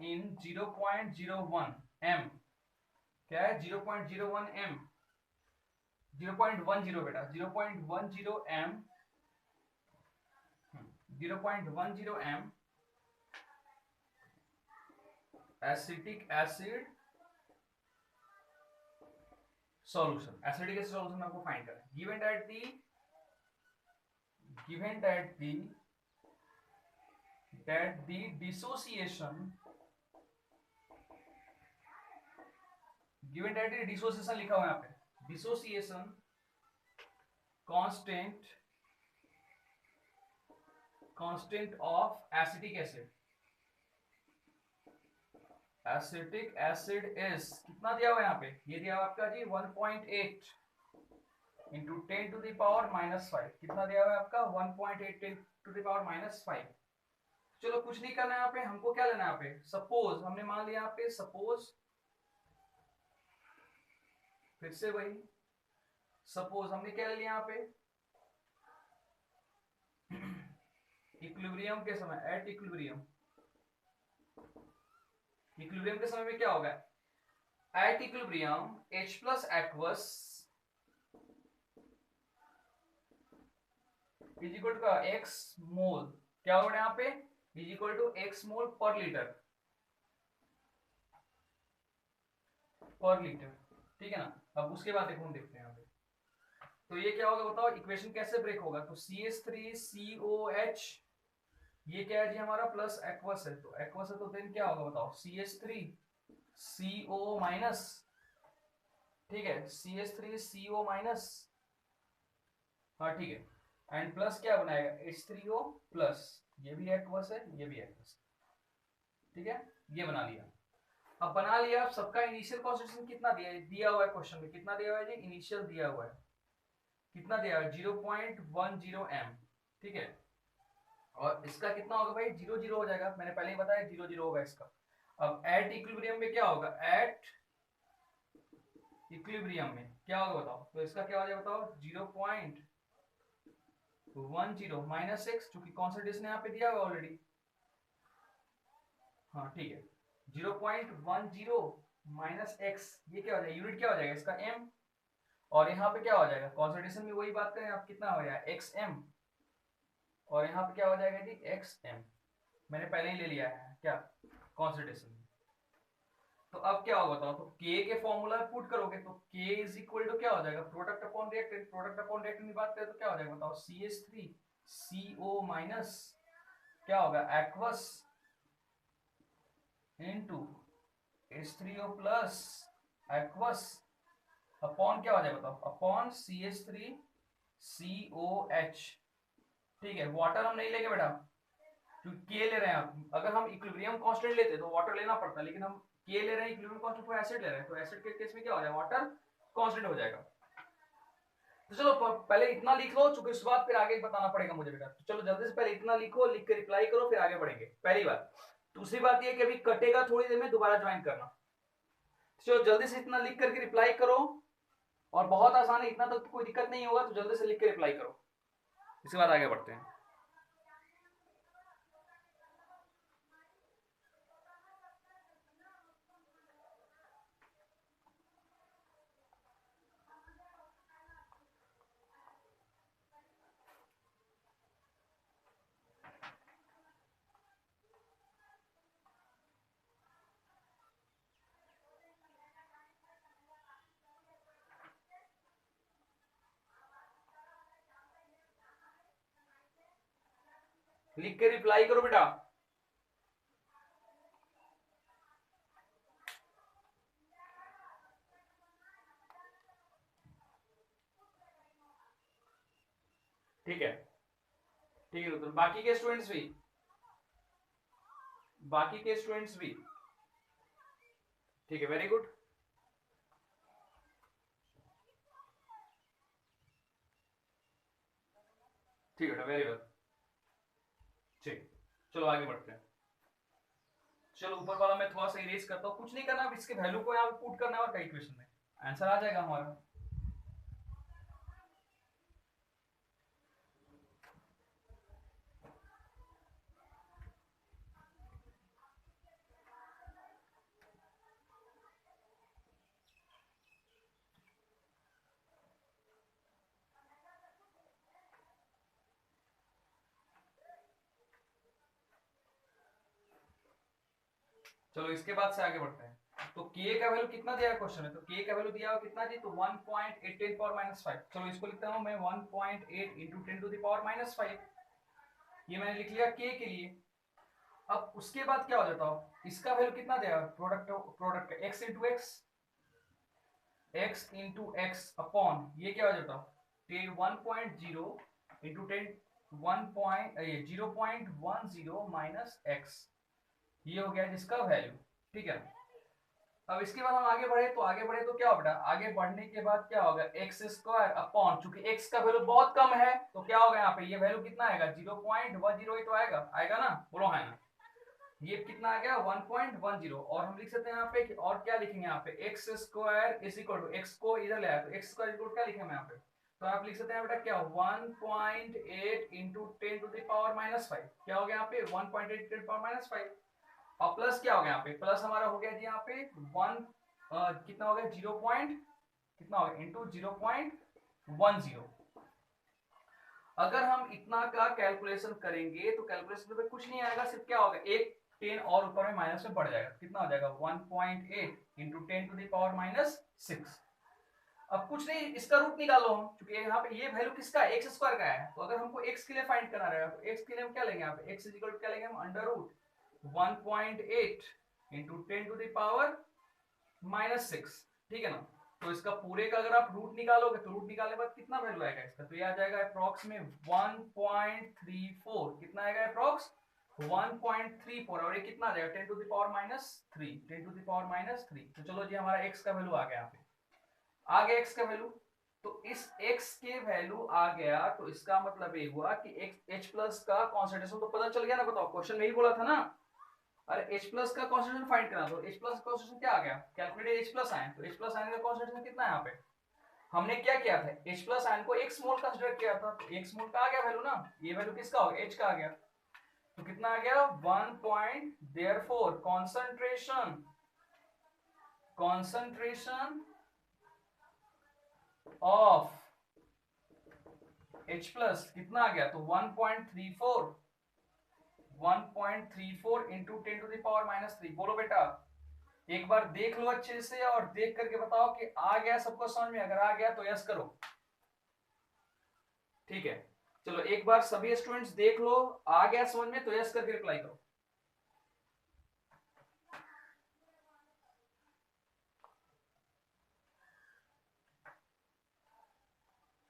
in 0.01 m, क्या है? 0.01 m, 0.10 बेटा, 0.10 m, 0.10 m acetic acid solution, acidic acid solution आपको फाइंड करना है। Given that the dissociation, given that the dissociation लिखा हुआ है यहाँ पे, dissociation constant of acetic acid, acetic acid is कितना दिया हुआ है यहाँ पे, ये दिया हुआ आपका जी 1.8 इंटू 10 टू द पावर -5। कितना दिया हुआ है आपका 1.8 10 टू द पावर -5। चलो कुछ नहीं करना है यहाँ पे, हमको क्या लेना है यहाँ पे, सपोज हमने मान लिया यहाँ पे, सपोज फिर से वही, सपोज हमने क्या ले लिया यहाँ पे, इक्विलिब्रियम के समय, एट इक्विलिब्रियम, इक्विलिब्रियम के समय में क्या होगा, at equilibrium H plus aqueous is equal to x mole, क्या होगा यहाँ पे, is equal to x mole per litre, पर लीटर, ठीक है ना। अब उसके बाद देखो हम देखते हैं यहाँ पे, तो ये क्या होगा बताओ, इक्वेशन कैसे ब्रेक होगा, तो CH3COH, ये क्या है जी हमारा प्लस एक्वस है, तो एक्वस है तो देन क्या होगा बताओ, CH3CO माइनस, ठीक है CH3CO माइनस, हाँ ठीक है, एंड प्लस क्या बनाएगा H3O प्लस, ये भी एक्वस है ये भी एक्वस, ठीक है, ये बना लिया। अब बना लिया, अब सबका इनिशियल कॉन्सेंट्रेशन कितना दिया हुआ है क्वेश्चन में, कितना दिया हुआ है जी, इनिशियल दिया हुआ है, कितना दिया हुआ है 0.10 m, ठीक है, और इसका कितना होगा भाई 0 0 हो जाएगा, मैंने पहले ही बताया 0 0 होगा इसका। अब एट इक्विलिब्रियम में क्या होगा, एट इक्विलिब्रियम में क्या होगा बताओ, तो इसका क्या हो जाएगा बताओ 0.10 -x, क्योंकि कॉन्सेंट्रेशन यहाँ पे दिया हुआ ऑलरेडी, हाँ ठीक है 0.10 -x, ये क्या हो जाएगा, यूनिट क्या हो जाएगा इसका m, और यहाँ पे क्या हो जाएगा, कॉन्सेंट्रेशन में वही बात करें आप, कितना हो जाएगा xm, और यहाँ पे क्या हो जाएगा जी xm, मैंने पहले ही ले लिया है क्या कॉन्सेंट्रेशन। तो अब क्या होगा बताओ, तो K के फॉर्मूला पुट करोगे तो K इज इक्वल टू क्या हो जाएगा, product upon reactant, product upon reactant की बात करें तो क्या हो जाएगा बताओ, CH3CO माइनस क्या होगा aqueous into H3O plus aqueous upon क्या हो जाएगा बताओ, अपॉन CH3COH, ठीक है। वाटर हम नहीं लेंगे बेटा, क्योंकि K ले रहे हैं आप, अगर हम इक्विलिब्रियम कांस्टेंट लेते तो वाटर लेना पड़ता, लेकिन हम K ले रहे हैं, इक्विलिब्रियम कांस्टेंट को एसिड ले रहे हैं, तो एसिड के केस में क्या हो जाएगा, वाटर कांस्टेंट हो जाएगा। तो चलो पहले इतना लिख लो, चूंकि उसके बाद फिर आगे बताना पड़ेगा मुझे बेटा, तो चलो जल्दी से पहले इतना लिखो, लिख के रिप्लाई करो, फिर आगे बढ़ेंगे, पहली बात। दूसरी बात ये कि अभी कटेगा, थोड़ी देर में दोबारा ज्वाइन करना, चलो जल्दी से इतना लिख करके रिप्लाई करो, और बहुत आसान है, इतना तो कोई दिक्कत नहीं होगा, तो जल्दी से लिख के रिप्लाई करो, इसके बाद आगे बढ़ते हैं। लिख के रिप्लाई करो बेटा। ठीक है ठीक है, तो बाकी के स्टूडेंट्स भी, बाकी के स्टूडेंट्स भी, ठीक है, वेरी गुड। ठीक है, वेरी गुड, ठीक, चलो आगे बढ़ते हैं। चलो ऊपर वाला मैं थोड़ा सा इरेज करता हूँ, कुछ नहीं करना, अब इसके वैल्यू को यहाँ पे पुट करना है, और कई क्वेश्चन में आंसर आ जाएगा हमारा। चलो इसके बाद से आगे बढ़ते हैं। तो K का वैल्यू कितना दिया है क्वेश्चन में, तो K का वैल्यू दिया हुआ कितना जी, तो 1.8 10 पावर -5, चलो इसको लिखता हूं मैं 1.8 इंटू 10 टू द पावर -5, ये मैंने लिख लिया K के लिए। अब उसके बाद क्या हो जाता हो, इसका वैल्यू कितना दिया, प्रोडक्ट प्रोडक्ट का x इंटू एक्स अपॉन ये क्या हो जाता है 1.0 इंटू 10 0.10 माइनस एक्स, ये हो गया जिसका वैल्यू, ठीक है। अब इसके बाद हम आगे बढ़े तो क्या होगा, आगे बढ़ने के बाद क्या होगा, एक्स स्क्वायर अपॉन, चूंकि एक्स का वैल्यू बहुत कम है तो क्या होगा यहाँ पे, ये वैल्यू कितना आएगा 0.108 तो आएगा, आएगा ना, बोलो है ना, ये कितना आ गया 1.10। और हम लिख सकते हैं यहाँ पे और क्या लिखेंगे यहाँ पे, x square is equal to, x को इधर ले आया तो एक्स स्क्वायर इक्वल क्या लिखे हम यहाँ पे, तो आप लिख सकते हैं बेटा क्या 1.8 इंटू 10 टू द पावर -5, क्या हो गया यहाँ पे 1.8 10 पावर -5, और प्लस क्या हो गया यहाँ पे, प्लस हमारा हो गया जी यहाँ पे कितना हो गया 0 पॉइंट कितना हो गया इंटू 0.10। अगर हम इतना का कैलकुलेशन करेंगे तो कैलकुलेशन में कुछ नहीं आएगा, सिर्फ क्या होगा एक 10 और ऊपर में माइनस में बढ़ जाएगा, कितना हो जाएगा 1.8 इंटू 10 टू द पावर -6। अब कुछ नहीं, इसका रूट निकालो हम, क्योंकि यहाँ पे ये वैल्यू किसका एक्स स्क्वायर का है, तो अगर हमको एक्स के लिए फाइंड करना रहेगा तो एक्स के लिए हम क्या लेंगे यहाँ पे, एक्स इज इक्वल टू क्या लेंगे हम under root 1.8 into 10 to the power -6, ठीक है ना। तो इसका पूरे का अगर आप रूट निकालोगे तो रूट निकालने के बाद कितना वैल्यू आएगा इसका, तो ये आ जाएगा अप्रॉक्स में 1.34, कितना आएगा अप्रॉक्स 1.34, और ये कितना आ जाएगा 10 to the power -3, 10 to the power -3। तो चलो जी हमारा x का वैल्यू आ गया, यहाँ पे आ गया x का वैल्यू, तो इस x के वैल्यू आ गया, तो इसका मतलब ये हुआ कि H प्लस का कॉन्सेंट्रेशन तो पता चल गया ना, बताओ क्वेश्चन में ही बोला था ना, अरे H प्लस का कॉन्सेंट्रेशन फाइंड करना, तो H प्लस का कॉन्सेंट्रेशन क्या आ गया, कैलकुलेट H प्लस आयन, तो H प्लस आयन का कॉन्सेंट्रेशन कितना है यहाँ पे, हमने क्या किया था H प्लस आयन को 1 मोल कंसीडर किया था, तो 1 मोल का आ गया वैल्यू ना, ये वैल्यू किसका हो गया H का आ गया, तो कितना आ गया 1 point, therefore concentration of H plus कितना आ गया, तो 1.34 इंटू 10 टू द पावर -3। बोलो बेटा एक बार देख लो अच्छे से और देख करके बताओ कि आ गया सबको समझ में, अगर आ गया तो यस करो, ठीक है। चलो एक बार सभी स्टूडेंट्स देख लो, आ गया समझ में तो यस करके रिप्लाई करो।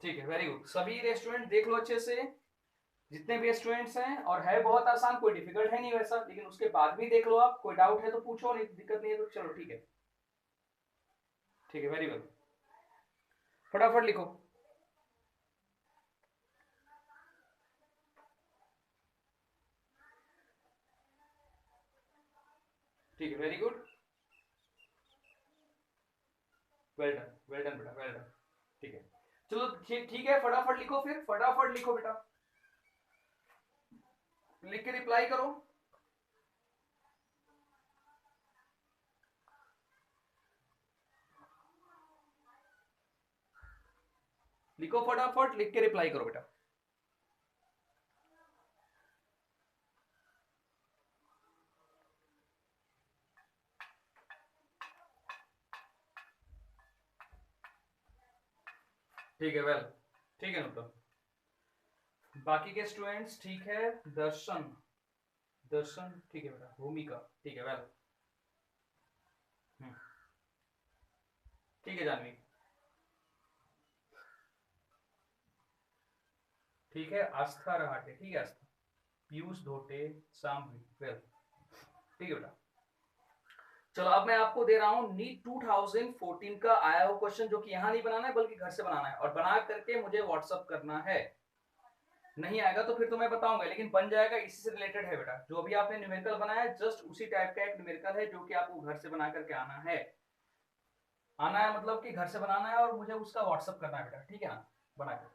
ठीक है, वेरी गुड, सभी स्टूडेंट देख लो अच्छे से, जितने भी स्टूडेंट्स हैं, और है बहुत आसान, कोई डिफिकल्ट है नहीं वैसा, लेकिन उसके बाद भी देख लो आप, कोई डाउट है तो पूछो, नहीं दिक्कत नहीं है तो चलो ठीक है, ठीक है, वेरी गुड, फटाफट लिखो। ठीक है, very good, well done, well done बेटा, वेल डन, ठीक है। चलो ठीक है, फटाफट लिखो, फिर फटाफट लिखो बेटा, लिख के रिप्लाई करो। लिखो फटाफट, लिख के रिप्लाई करो बेटा। ठीक है, वेल, ठीक है नुतन, बाकी के स्टूडेंट्स ठीक है, दर्शन, दर्शन ठीक है बेटा, भूमिका ठीक है, वेल, ठीक है जानवी, ठीक है, आस्था रहाटे ठीक है, आस्था, पीयूष धोटे, शाम्भी, वेल, ठीक है बेटा। चलो अब मैं आपको दे रहा हूं नीट 2014 का आया हुआ क्वेश्चन, जो कि यहां नहीं बनाना है बल्कि घर से बनाना है, और बना करके मुझे व्हाट्सअप करना है, नहीं आएगा तो फिर तो मैं बताऊंगा, लेकिन बन जाएगा, इसी से रिलेटेड है बेटा, जो भी आपने न्यूमेरिकल बनाया है जस्ट उसी टाइप का एक न्यूमेरिकल है, जो कि आपको घर से बना करके आना है, आना है मतलब कि घर से बनाना है और मुझे उसका व्हाट्सअप करना है बेटा, ठीक है ना, बना कर।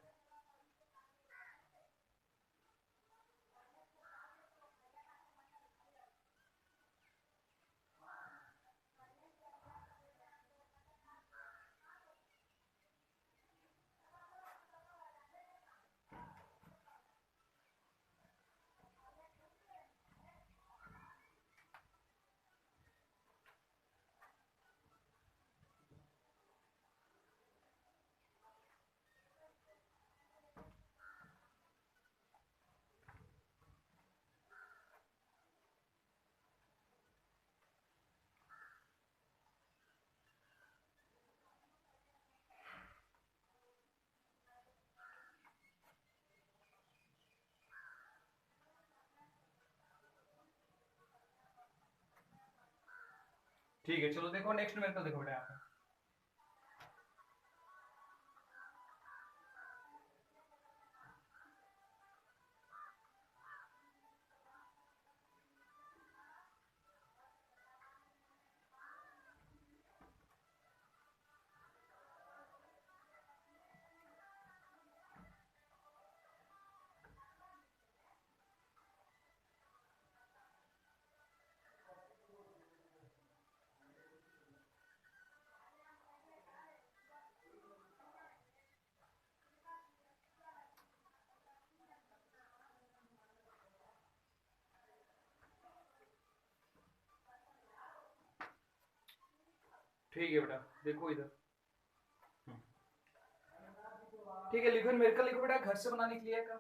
ठीक है, चलो देखो नेक्स्ट मेरे को देखो बेटा यहाँ पे। ठीक है बेटा, देखो इधर। ठीक है, लिखो मेरे को, लिखो बेटा घर से बनाने के लिए का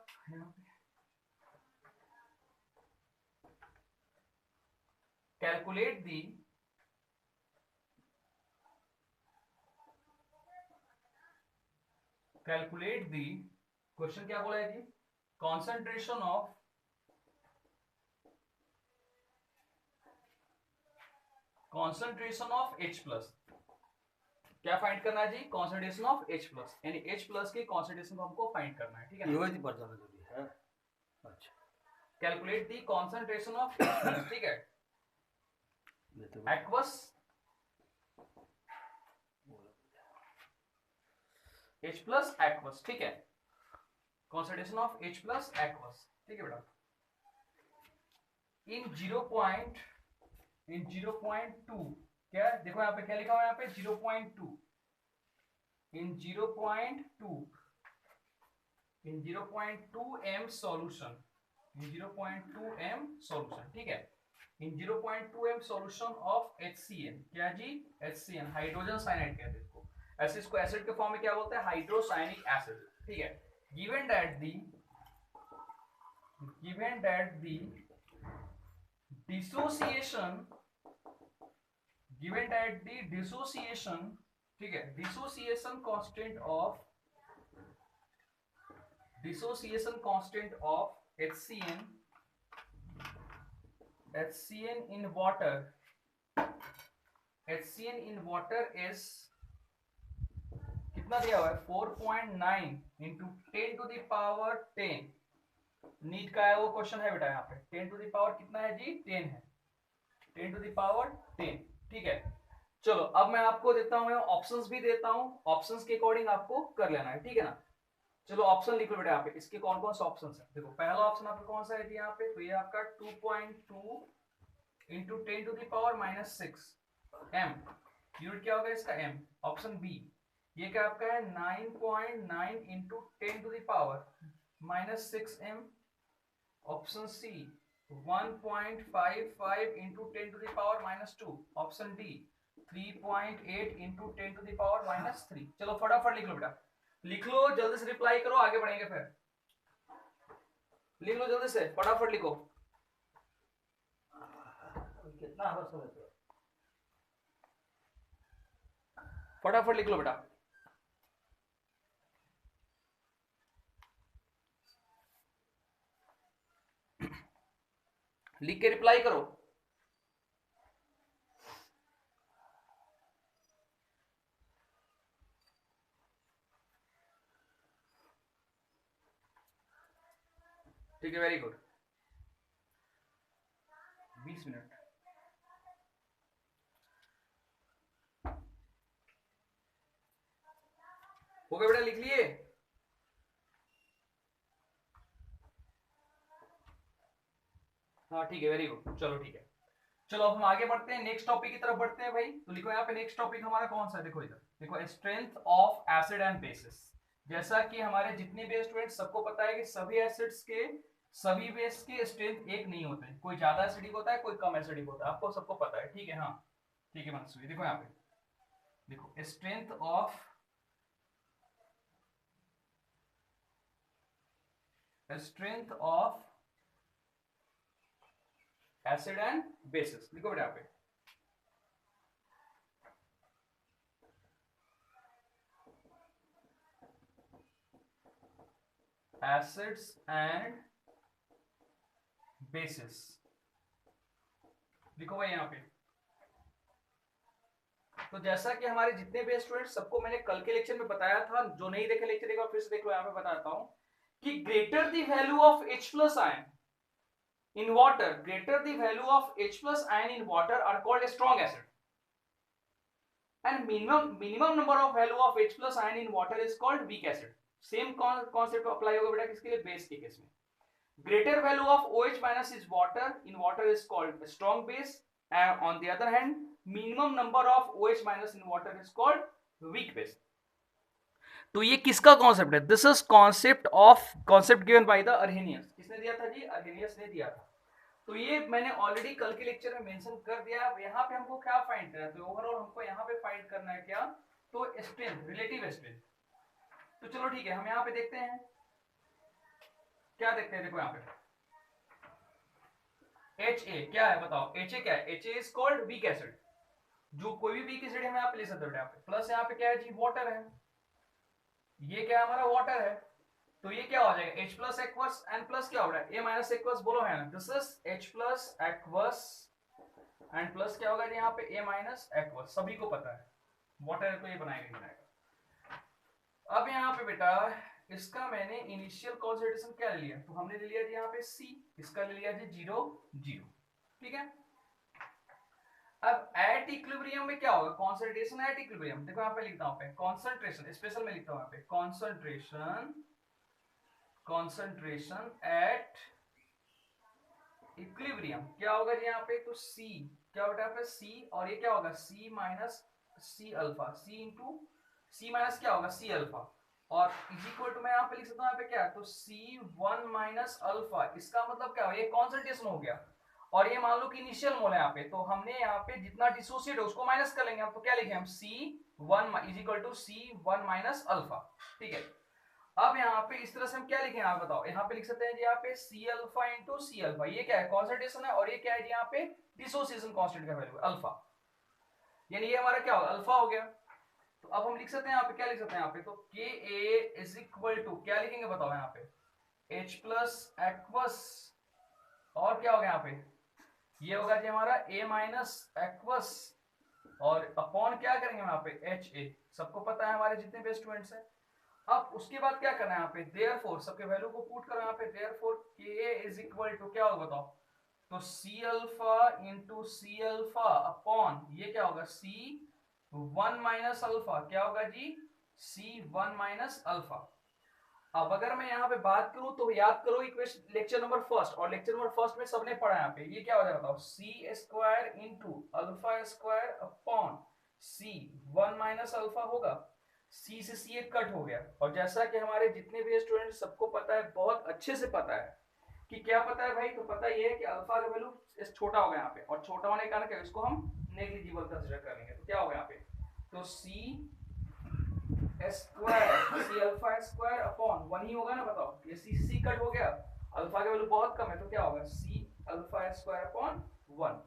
कैलकुलेट दी क्वेश्चन क्या बोला है जी, कॉन्सेंट्रेशन ऑफ H प्लस। क्या फाइंड करना है जी, कॉन्सेंट्रेशन ऑफ H प्लस, यानी H प्लस की कॉन्सेंट्रेशन को हमको फाइंड करना है, ठीक है। ये पता जरूरी है। अच्छा, calculate the concentration of H plus, ठीक है, एक्वस H प्लस एक्वस, ठीक है, concentration of H plus aqueous, ठीक है बेटा, इन 0.2, क्या देखो यहाँ पे क्या लिखा हुआ है, यहाँ पे 0.2, इन 0.2 m सॉल्यूशन, इन 0.2 m सॉल्यूशन, ठीक है, इन 0.2 m सॉल्यूशन ऑफ HCN, क्या जी, HCN हाइड्रोजन साइनाइड कहते हैं इसको, ऐसे इसको एसिड के फॉर्म में क्या बोलते हैं, हाइड्रोसाइनिक एसिड, ठीक है। गिवन दैट दी dissociation, ठीक है, dissociation constant of HCN in water is कितना दिया हुआ है, 4.9 into 10 to the power 10, NEET का है वो क्वेश्चन है बेटा, यहाँ पे 10 टू द पावर कितना है जी, 10 है, 10 टू द पावर 10, ठीक है। चलो अब मैं आपको देता हूँ, ऑप्शंस भी देता हूँ, ऑप्शंस के अकॉर्डिंग आपको कर लेना है, ठीक है ना। चलो ऑप्शन लिख लो बेटा यहाँ पे, इसके कौन कौन से ऑप्शन है, देखो पहला ऑप्शन आपका कौन सा है यहाँ पे, तो ये आपका 2.2 into 10 to the power -6 m, unit क्या होगा इसका m। ऑप्शन बी, ये क्या आपका है 9.9 into 10 to the power -6 m। Option C 1.55 into 10 to the power -2। Option D 3.8 into 10 to the power -3। चलो फटाफट लिख लो बेटा, लिख लो जल्दी से, रिप्लाई करो, आगे बढ़ेंगे फिर, लिख लो जल्दी से, फटाफट लिखो। कितना हो समय, फटाफट लिख लो बेटा। लिख के रिप्लाई करो। ठीक है, वेरी गुड, 20 मिनट हो गया बेटा, लिख लिए। हाँ ठीक है, वेरी गुड, चलो ठीक है। चलो अब हम आगे बढ़ते हैं, नेक्स्ट टॉपिक की तरफ बढ़ते हैं भाई। तो लिखो यहाँ पे नेक्स्ट टॉपिक हमारा कौन सा है, देखो इधर, देखो strength of acid and bases. जैसा कि हमारे जितने भी स्टूडेंट सबको पता है कि सभी एसिड्स के, सभी बेस के स्ट्रेंथ एक नहीं होते, कोई ज्यादा एसिडिक होता है, कोई कम एसिडिक होता है, आपको सबको पता है, ठीक है। हाँ ठीक है मनसुई, देखो यहाँ पे, देखो strength of acid and bases, लिखो बेटा यहाँ पे, एसिड्स एंड बेसिस, लिखो भाई यहाँ पे, तो जैसा कि हमारे जितने भी स्टूडेंट, सबको मैंने कल के लेक्चर में बताया था, जो नहीं देखे लेक्चर एक बार फिर से देख लो, यहाँ पे बताता हूँ कि greater the value of H plus ion in water, greater the value of H plus ion in water are called a strong acid, and minimum number of value of H plus ion in water is called weak acid. Same concept apply होगा बेटा किसके लिए, बेस के केस में. Greater value of OH minus is water in water is called a strong base, and on the other hand minimum number of OH minus in water is called weak base. तो ये किसका कॉन्सेप्ट है, this is concept given by the Arrhenius. किसने दिया था जी, अर्हेनियस ने दिया था. तो ये मैंने ऑलरेडी कल के लेक्चर में मेंशन कर दिया. यहाँ पे हमको क्या फाइंड करना है, तो ओवरऑल हमको यहाँ पे फाइंड करना है क्या, तो स्ट्रेंथ, रिलेटिव स्ट्रेंथ. तो चलो ठीक है, हम यहाँ पे देखते हैं क्या देखते हैं. देखो यहाँ पे HA क्या है बताओ, HA क्या है, HA is called weak acid. जो कोई भी वीक एसिड है यहाँ पे ले सकते हो. यहाँ पे प्लस यहाँ पे क्या है जी, वाटर है. ये क्या है हमारा, वाटर है. तो ये क्या हो जाएगा, H plus aqueous and plus क्या हो रहा है, A माइनस एक्वस. बोलो है ना, this is H plus aqueous and plus क्या होगा यहाँ पे, A माइनस एक्वस. सभी को पता है वाटर है तो ये बनाएगा ही बनाएगा. अब यहाँ पे बेटा इसका मैंने इनिशियल कॉन्सेंट्रेशन क्या ले लिया, तो हमने ले लिया जी यहाँ पे C, इसका ले लिया जी 0 0. ठीक है. अब एट इक्विलिब्रियम में क्या होगा, कॉन्सेंट्रेशन एट इक्विलिब्रियम. देखो यहाँ पे लिखता हूँ, कॉन्सेंट्रेशन स्पेशल में लिखता हूँ यहाँ पे, concentration at इक्विलिब्रियम क्या होगा जी यहाँ पे, तो C क्या होगा यहाँ पे, C, और ये क्या होगा C minus C alpha, C into C minus क्या होगा C अल्फा, और इज इक्वल टू मैं यहाँ पे लिख सकता हूँ यहाँ पे क्या, तो C1 माइनस अल्फा. इसका मतलब क्या हो, ये कॉन्सेंट्रेशन हो गया, और ये मान लो कि इनिशियल मोल है यहाँ पे. तो हमने यहाँ पे जितना डिसोसिएट है उसको माइनस कर लेंगे. तो क्या लिखे हम, C1 is equal to C1 minus alpha. ठीक है. अब यहाँ पे इस तरह से हम क्या लिखें, आप बताओ. यहाँ पे लिख सकते हैं जी यहाँ पे C alpha into C alpha. ये क्या है, कॉन्सेंट्रेशन है, और ये क्या है जी यहाँ पे, डिसोसिएशन कांस्टेंट का वैल्यू अल्फा. यानी ये हमारा क्या होगा, अल्फा हो गया. तो अब हम लिख सकते हैं यहाँ पे, क्या लिख सकते हैं यहाँ पे, तो Ka इज इक्वल टू क्या लिखेंगे बताओ यहाँ पे, H प्लस एक्वस, और क्या होगा यहाँ पे, ये होगा जी हमारा A माइनस एक्वस, और अपॉन क्या करेंगे यहाँ पे, HA. सबको पता है हमारे जितने भी स्टूडेंट्स हैं. अब उसके बाद क्या करना है यहाँ पे, देयरफॉर सबके वैल्यू को पुट करो यहाँ पे. Therefore Ka is equal to क्या होगा बताओ, तो C alpha into C alpha upon ये क्या होगा, C1 माइनस अल्फा. क्या होगा जी, C1 माइनस अल्फा. अब अगर मैं यहाँ पे बात करूं तो याद करो इक्वेशन लेक्चर नंबर फर्स्ट, और लेक्चर नंबर फर्स्ट में सबने पढ़ा यहाँ पे. ये क्या हो जाएगा बताओ, C square into alpha square upon C1 minus alpha होगा. C से C एक कट हो गया. और जैसा कि हमारे जितने भी स्टूडेंट सबको पता है, बहुत अच्छे से पता है कि क्या पता है भाई, तो पता ये है कि अल्फा का वैल्यू छोटा होगा यहाँ पे, और छोटा होने के कारण क्या, इसको हम नेग्लिजिबल कंसीडर कर लेंगे. तो क्या होगा यहाँ पे, तो C square C alpha square upon 1 ही होगा ना. बताओ ये C से C कट हो गया, अल्फा का वैल्यू बहुत कम है, तो क्या होगा, C अल्फा स्क्वायर अपॉन 1.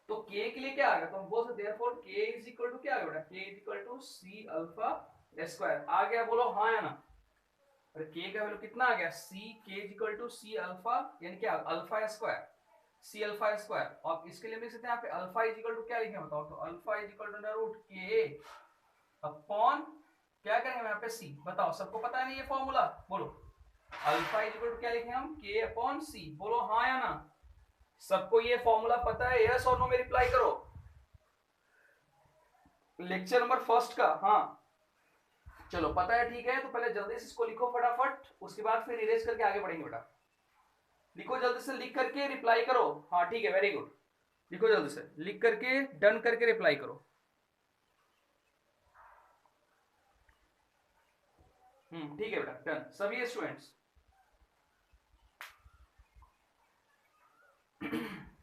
तो K के लिए क्या आ गया, तो हम बोल सकते हैं therefore K is equal to क्या आ गया बेटा, K is equal to C alpha square. आ गया, बोलो हाँ या ना. अरे K का वैल्यू कितना आ गया, K is equal to C alpha, यानी क्या alpha square, C alpha square. और इसके लिए लिख सकते हैं यहाँ पे अल्फा इज इक्वल टू क्या लिखें बताओ, तो alpha is equal to under root K upon क्या करेंगे यहाँ पे C. बताओ सबको पता है ना ये फॉर्मूला, बोलो अल्फा इज इक्वल टू क्या लिखें हम, K अपॉन C. बोलो हाँ या ना, सबको ये फॉर्मूला पता है, यस और नो में रिप्लाई करो. लेक्चर नंबर फर्स्ट का, हाँ चलो पता है, ठीक है. तो पहले जल्दी से इसको लिखो फटाफट, उसके बाद फिर इरेज करके आगे बढ़ेंगे बेटा. लिखो जल्दी से, लिख करके रिप्लाई करो. हाँ ठीक है, वेरी गुड. लिखो जल्दी से, लिख करके डन करके रिप्लाई करो. ठीक है बेटा, डन सभी स्टूडेंट्स.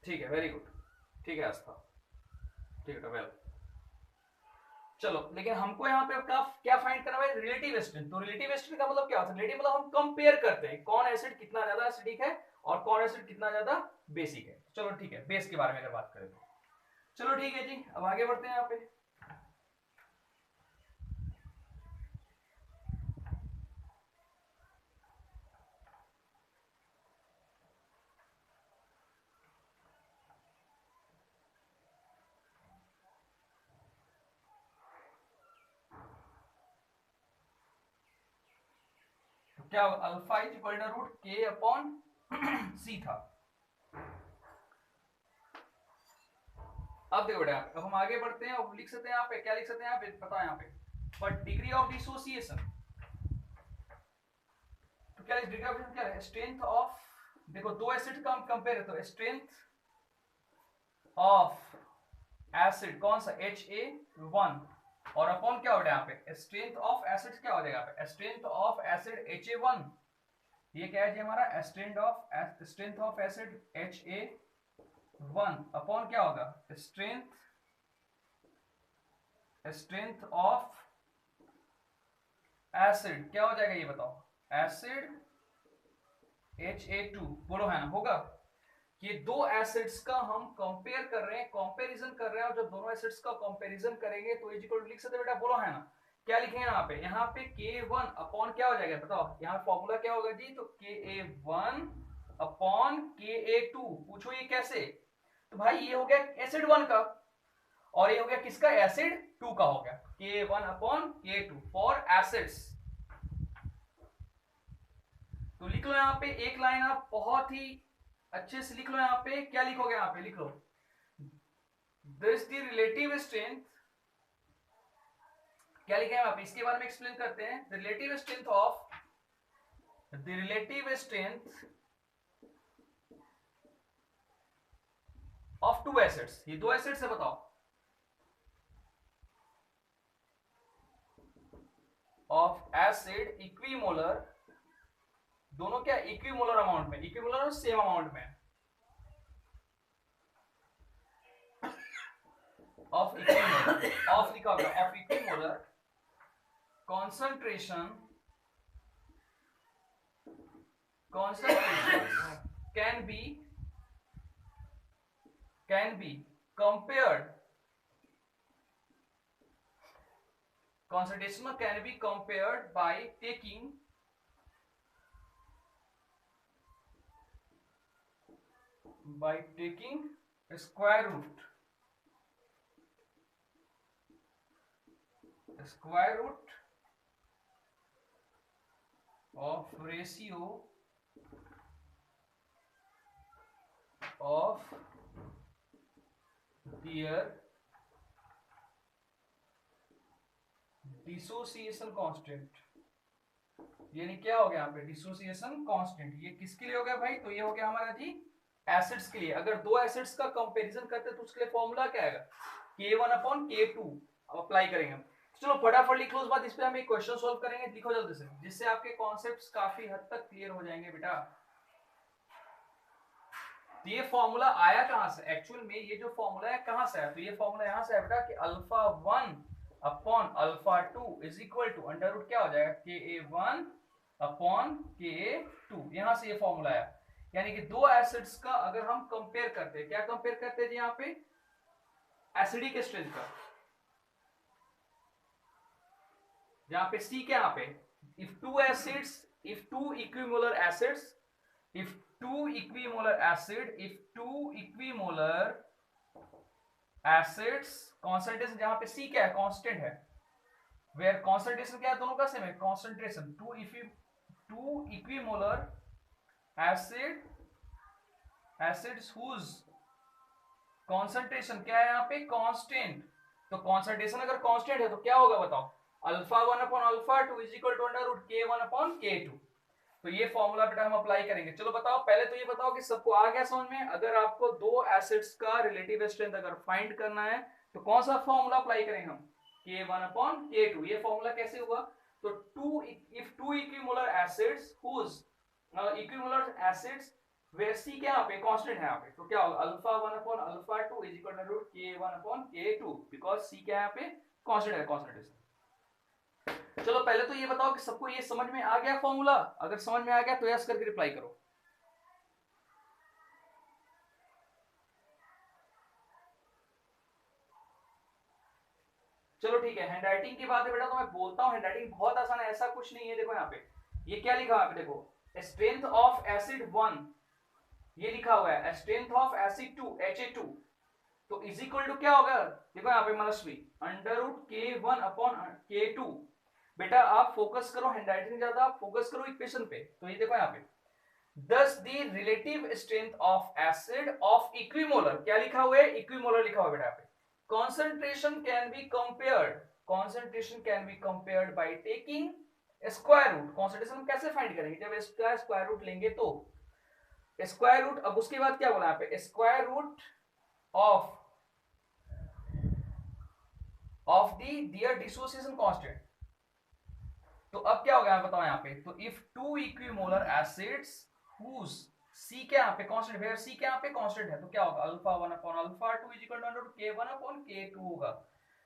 ठीक है, वेरी गुड. ठीक है आस्था, ठीक है वेल. चलो, लेकिन हमको यहाँ पे क्या फाइंड करना है, रिलेटिव स्ट्रेंथ. तो रिलेटिव स्ट्रेंथ का मतलब क्या होता है, रिलेटिव मतलब हम कंपेयर करते हैं कौन एसिड कितना ज्यादा एसिडिक है और कौन एसिड कितना ज्यादा बेसिक है. चलो ठीक है, बेस के बारे में अगर बात करें तो चलो ठीक है जी. अब आगे बढ़ते हैं यहाँ पे. क्या alpha is equal to root K upon C था। अब देखो बेटा, अब हम आगे बढ़ते हैं और लिख सकते हैं यहाँ पे, क्या लिख सकते हैं यहाँ पे बताओ यहाँ पे, बट डिग्री ऑफ डिसोसिएशन, तो क्या डिग्री ऑफ डिसोसिएशन क्या है, स्ट्रेंथ ऑफ, देखो दो एसिड का हम कंपेयर है तो स्ट्रेंथ ऑफ एसिड कौन सा Ha1 और अपॉन क्या हो जाएगा यहाँ पे स्ट्रेंथ ऑफ एसिड, क्या हो जाएगा यहाँ पे स्ट्रेंथ ऑफ एसिड Ha1, ये क्या है जी हमारा strength of acid Ha1 upon क्या होगा स्ट्रेंथ ऑफ एसिड, क्या हो जाएगा ये बताओ एसिड Ha2, बोलो है ना, होगा। ये दो एसिड्स का हम कंपेयर कर रहे हैं, कंपैरिजन कर रहे हैं, और जब दोनों एसिड्स का कंपैरिजन करेंगे तो इज इक्वल टू लिख सकते हैं बेटा, बोलो है ना, क्या लिखेंगे यहाँ पे K1 अपॉन क्या हो जाएगा बताओ, यहाँ फॉर्मूला क्या होगा जी, तो Ka1 अपॉन Ka2, पूछो ये कैसे, तो भाई ये हो गया एसिड 1 का और ये हो गया किसका एसिड 2 का, हो गया K1 upon K2 for acids. तो लिख लो यहाँ पे एक लाइन, आप बहुत ही अच्छे से लिख लो, यहाँ पे क्या लिखोगे, यहाँ पे लिख लो दिस द रिलेटिव स्ट्रेंथ, क्या लिखा है यहाँ पे, इसके बारे में एक्सप्लेन करते हैं, the relative strength of two acids, ये दो एसिड्स है बताओ, ऑफ एसिड इक्विमोलर, दोनों क्या इक्विमोलर अमाउंट में, इक्विमोलर और सेम अमाउंट में, of equimolar concentration can be compared, concentration can be compared by taking square root of ratio of their dissociation constant, यानी क्या हो गया यहाँ पे डिसोसिएशन कांस्टेंट, ये किसके लिए हो गया भाई, तो ये हो गया हमारा जी एसिड्स के लिए। अगर दो एसिड्स का कंपैरिजन करते तो उसके लिए फॉर्मूला क्या आएगा K1 अपॉन K2, अब अप्लाई करेंगे हम। चलो फटाफट लिख लो, उस बाद इस पे हम एक क्वेश्चन सॉल्व करेंगे, लिखो जल्दी से, जिससे आपके कॉन्सेप्ट्स काफी हद तक क्लियर हो जाएंगे बेटा। तो ये फॉर्मूला आया कहां से, एक्चुअल में ये जो फॉर्मूला है कहां से आया, तो ये फॉर्मूला यहां से आया बेटा कि alpha 1 upon alpha 2 is equal to under root क्या हो जाएगा Ka1 अपॉन Ka2, यहां से ये फॉर्मूला आया। यानी कि दो एसिड्स का अगर हम कंपेयर करते हैं, क्या कंपेयर करते हैं जी यहाँ पे एसिडिक स्ट्रेंथ का, यहाँ पे C क्या, यहाँ पे if two equimolar acids concentration, जहां पे C क्या है कांस्टेंट है, where concentration क्या है दोनों का सेम है concentration, two equimolar acids whose concentration क्या है यहाँ पे कांस्टेंट, तो concentration अगर कांस्टेंट है तो क्या होगा बताओ alpha 1 upon alpha 2 is equal to under root K1 upon K2। तो ये फॉर्मूला बेटा हम अप्लाई करेंगे। चलो बताओ, पहले तो ये बताओ कि सबको आ गया समझ में, अगर आपको दो एसिड्स का रिलेटिव स्ट्रेंथ अगर फाइंड करना है तो कौन सा फॉर्मूला अप्लाई करेंगे हम, K1 अपॉन K2। ये फॉर्मूला कैसे हुआ, तो if two equimolar acids whose equimolar acids where C क्या यहाँ पे कांस्टेंट है यहाँ पे, तो क्या होगा alpha 1 upon alpha 2 is equal to root K1 upon K2 because C क्या है यहाँ पे कांस्टेंट है, कॉन्सेंट्रेशन। चलो पहले तो ये बताओ कि सबको ये समझ में आ गया फॉर्मूला, अगर समझ में आ गया तो यस करके रिप्लाई करो। चलो ठीक है, हैंडराइटिंग की बात है बेटा, तो मैं बोलता हूँ हैंडराइटिंग बहुत आसान है, ऐसा कुछ नहीं है। देखो यहाँ पे ये क्या लिखा है, देखो स्ट्रेंथ ऑफ एसिड 1 ये लिखा हुआ है, स्ट्रेंथ ऑफ एसिड 2 Ha2 तो इज इक्वल टू क्या होगा, देखो यहाँ पे मनस्वी under root K1 upon K2 बेटा आप फोकस करो हैंडराइटिंग ज्यादा, आप फोकस करो इक्वेशन पे। तो ये देखो यहाँ पे, thus the relative strength of acid of equimolar, क्या लिखा हुआ है, इक्विमोलर लिखा हुआ है बेटा यहाँ पे। concentration can be compared, concentration can be compared by taking square root. Concentration कैसे फाइंड करेंगे, जब इसका स्क्वायर रूट लेंगे तो स्क्वायर रूट, अब उसके बाद क्या बोला यहाँ पे, square root of their dissociation constant. तो अब क्या होगा बताओ यहाँ पे, तो if two equimolar acids whose C क्या यहाँ पे कांस्टेंट, वेयर सी क्या यहाँ पे कांस्टेंट है, तो क्या होगा alpha 1 upon alpha 2 is equal to k1 upon k2 होगा।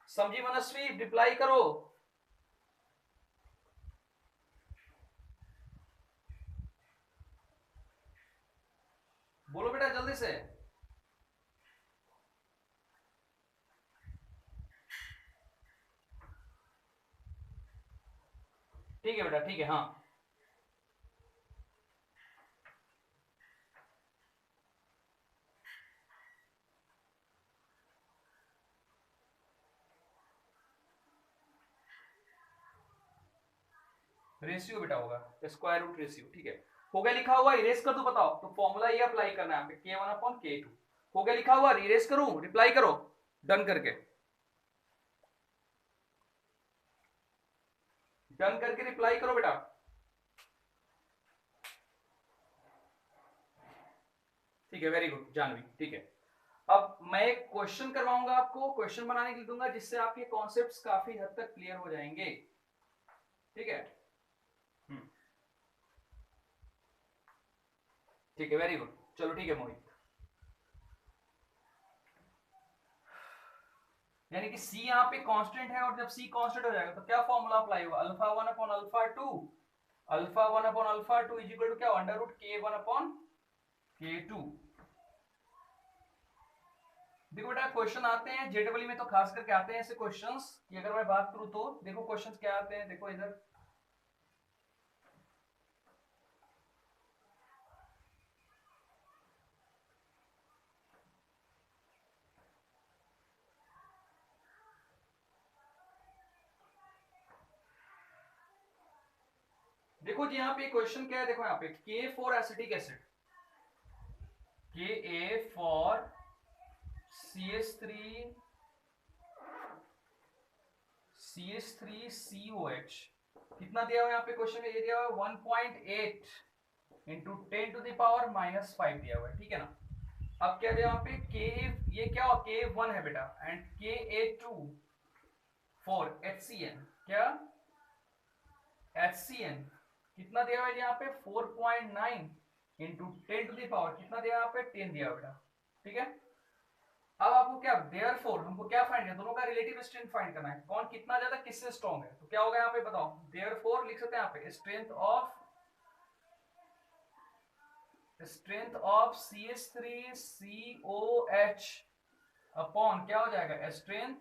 समझी मनस्वी, रिप्लाई करो। बोलो बेटा जल्दी से। ठीक है बेटा, ठीक है, हाँ। रेशियो बेटा होगा स्क्वायर रूट रेशियो, ठीक है। हो गया लिखा हुआ, इरेज कर दो, बताओ। तो फॉर्मूला ये अप्लाई करना है यहाँ पे, k1 अपॉन k2। हो गया लिखा हुआ, इरेज करूं, रिप्लाई करो डन करके, डन करके रिप्लाई करो बेटा। ठीक है, वेरी गुड जानवी, ठीक है। अब मैं एक क्वेश्चन करवाऊंगा आपको, क्वेश्चन बनाने के लिए दूंगा, जिससे आपके कॉन्सेप्ट्स काफी हद तक क्लियर हो जाएंगे, ठीक है। ठीक है, वेरी गुड, चलो ठीक है मोहित। यानी कि C यहाँ पे कांस्टेंट है, और जब C कांस्टेंट हो जाएगा तो क्या फॉर्मूला अप्लाई होगा, alpha 1 upon alpha 2, alpha 1 upon alpha 2 is equal to क्या, under root k1 upon k2। देखो बेटा क्वेश्चन आते हैं जेडब्ल्यू में, तो खास करके आते हैं ऐसे क्वेश्चंस कि अगर मैं बात करूं तो देखो क्वेश्चंस क्या आते हैं, देखो इधर देखो जी, यहाँ पे क्वेश्चन क्या है, देखो यहाँ पे के फॉर एसिटिक एसिड, के ए फॉर CH3 CH3COH, कितना दिया हुआ है यहाँ पे क्वेश्चन में, ये दिया हुआ है 1.8 इंटू 10 टू द पावर -5 दिया हुआ है, ठीक है ना। अब क्या दिया यहाँ पे, के ये क्या हो, K1 है बेटा, एंड Ka2 फॉर HCN, क्या HCN कितना दिया हुआ है यहाँ पे 4.9 इंटू 10 टू द पावर कितना दिया यहाँ पे 10 दिया बेटा, ठीक है। अब आपको क्या, देयरफॉर हमको क्या फाइंड है, दोनों का रिलेटिव स्ट्रेंथ फाइंड करना है, कौन कितना ज्यादा किससे स्ट्रांग है। तो क्या होगा यहाँ पे बताओ, देयरफॉर लिख सकते हैं यहाँ पे स्ट्रेंथ ऑफ CH3COH अपॉन क्या हो जाएगा, स्ट्रेंथ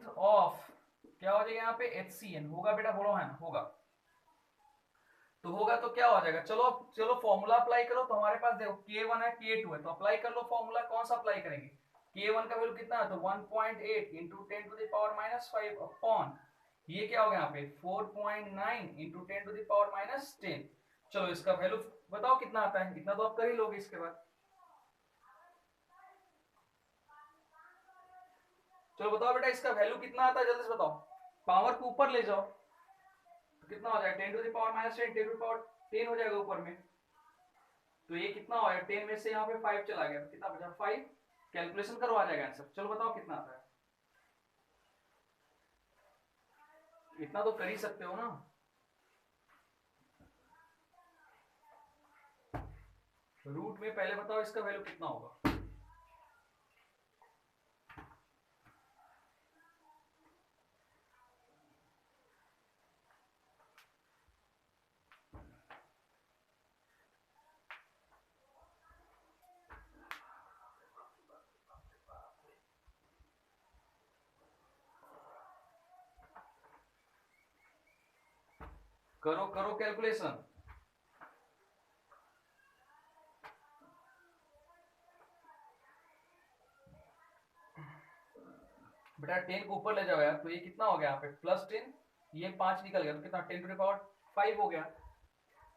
ऑफ क्या हो जाएगा यहाँ पे HCN होगा बेटा, बोलो है ना, होगा। तो होगा तो क्या हो जाएगा, चलो चलो फॉर्मूला अप्लाई करो। तो हमारे पास देखो K1 है K2 है, तो अप्लाई कर लो फॉर्मूला, कौन सा अप्लाई करेंगे, K1 का वैल्यू कितना है, तो 1.8 into 10 to the power -5 upon ये क्या हो गया यहाँ पे 4.9 इंटू 10 टू द पावर -10। चलो इसका वैल्यू बताओ कितना आता है, इतना तो आप कर ही लोगे इसके बाद। चलो बताओ बेटा इसका वैल्यू कितना आता है, जल्दी से बताओ, पावर को ऊपर ले जाओ, तो कितना हो जाएगा 10 to the power -10, 10 to the power 10 हो जाएगा ऊपर में। तो ये कितना हो गया, 10 में से यहाँ पे 5 चला गया, तो कितना बचा 5, कैलकुलेशन करो आ जाएगा आंसर। चलो बताओ कितना आता है, इतना तो कर ही सकते हो ना। रूट में पहले बताओ इसका वैल्यू कितना होगा, करो करो कैलकुलेशन। बेटा 10 को ऊपर ले जाओ यार, तो ये कितना हो गया यहाँ पे +10, ये 5 निकल गया तो कितना 10⁵ हो गया।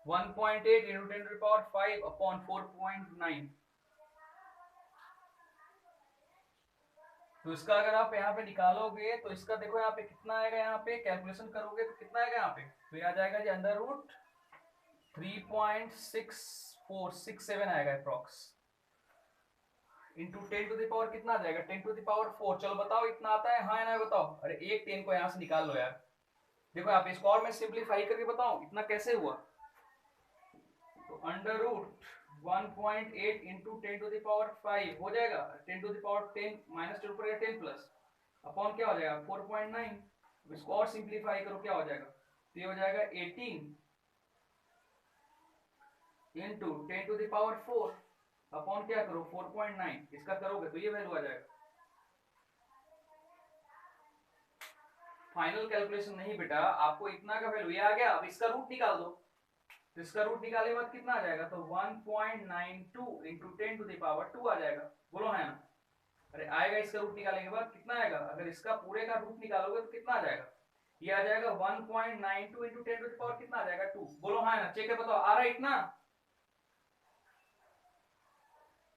1.8 इंटू 10⁵ अपॉन 4.9। तो इसका अगर आप यहाँ पे निकालोगे तो इसका देखो यहाँ पे कितना आएगा, यहाँ पे कैलकुलेशन करोगे तो कितना आएगा यहाँ पे, तो ये आ जाएगा जी √3.6467 आएगा अप्रॉक्स, इंटू 10⁻⁴ कितना आ जाएगा 10⁻⁴। चलो बताओ इतना आता है हाँ या ना बताओ। अरे एक 10 को यहाँ से निकाल लो यार। देखो आप इसको और मैं सिंप्लीफाई करके बताऊं इतना कैसे हुआ, तो √1.8 इंटू 10⁵ हो जाएगा 10⁻10 माइनस 10 ऊपर 10 प्लस अपॉन क्या हो जाएगा 4.9। इसको और सिंप्लीफाई करो क्या हो जाएगा, तो ये हो जाएगा 18 इंटू 10⁻⁴ अपॉन क्या करो 4.9, इसका करोगे तो ये वैल्यू आ जाएगा। फाइनल कैलकुलेशन नहीं बेटा, आपको इतना का वैल्यू ये आ गया, अब इसका रूट निकाल दो, तो इसका रूट निकालने के बाद कितना आ जाएगा, तो 1.92 इंटू 10⁻² आ जाएगा। बोलो है ना, अरे आएगा इसका रूट निकालने के बाद कितना आएगा, अगर इसका पूरे का रूट निकालोगे तो कितना आ जाएगा, ये आ जाएगा 1.92 इंटू 10⁻⁴ कितना आ जाएगा 2। बोलो हाँ ना, चेक कर बताओ आ रहा है इतना,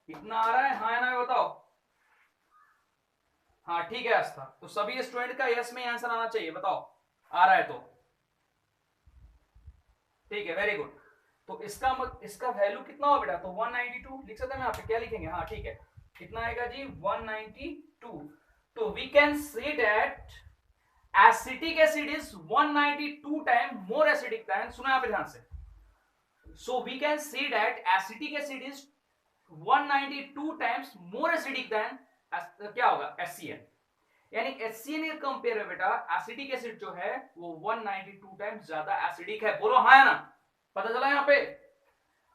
इतना आ रहा है हाँ ना बताओ। हाँ ठीक है आस्था, तो सभी स्टूडेंट का यस में आंसर आना चाहिए, बताओ आ रहा है तो ठीक है, वेरी गुड। तो इसका वैल्यू कितना हो बेटा, तो 192 लिख सकते हैं यहाँ पे, क्या लिखेंगे, हाँ ठीक है, कितना आएगा जी 192। तो we can say that acetic acid is 192 time more acidic than, सुनो यहाँ पे ध्यान से, so we can say that acetic acid is 192 times more acidic than क्या होगा HCl, यानी HCl के कंपेयर में बेटा एसिडिक एसिड जो है वो 192 टाइम्स ज्यादा एसिडिक है। बोलो हाँ ना, पता चला यहाँ पे,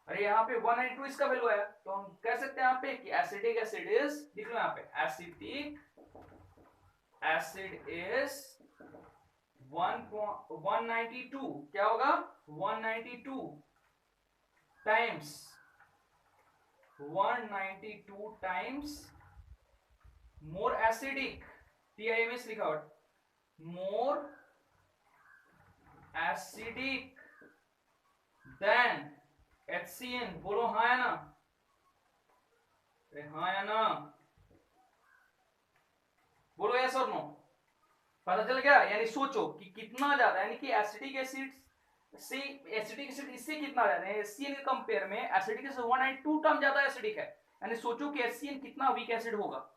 अरे यहाँ पे 192 इसका वैल्यू है, तो हम कह सकते हैं यहाँ पे कि एसिडिक एसिड इज, लिख लो यहाँ पे एसिटिक एसिड इज 192, क्या होगा 192 times 192 times more acidic, TIMS लिखा हुआ, मोर एसिडिक देन HCl। बोलो हाँ या ना, अरे हाँ या ना, बोलो यस और नो, पता चल गया। यानी सोचो कि कितना ज्यादा, यानी कि एसिडिक एसिड से एसिडिक एसिड इससे कितना ज्यादा है, HCl के कंपेयर में एसिडिक एसिड 192 टाइम ज्यादा एसिडिक है, यानी सोचो कि HCl कितना वीक एसिड होगा।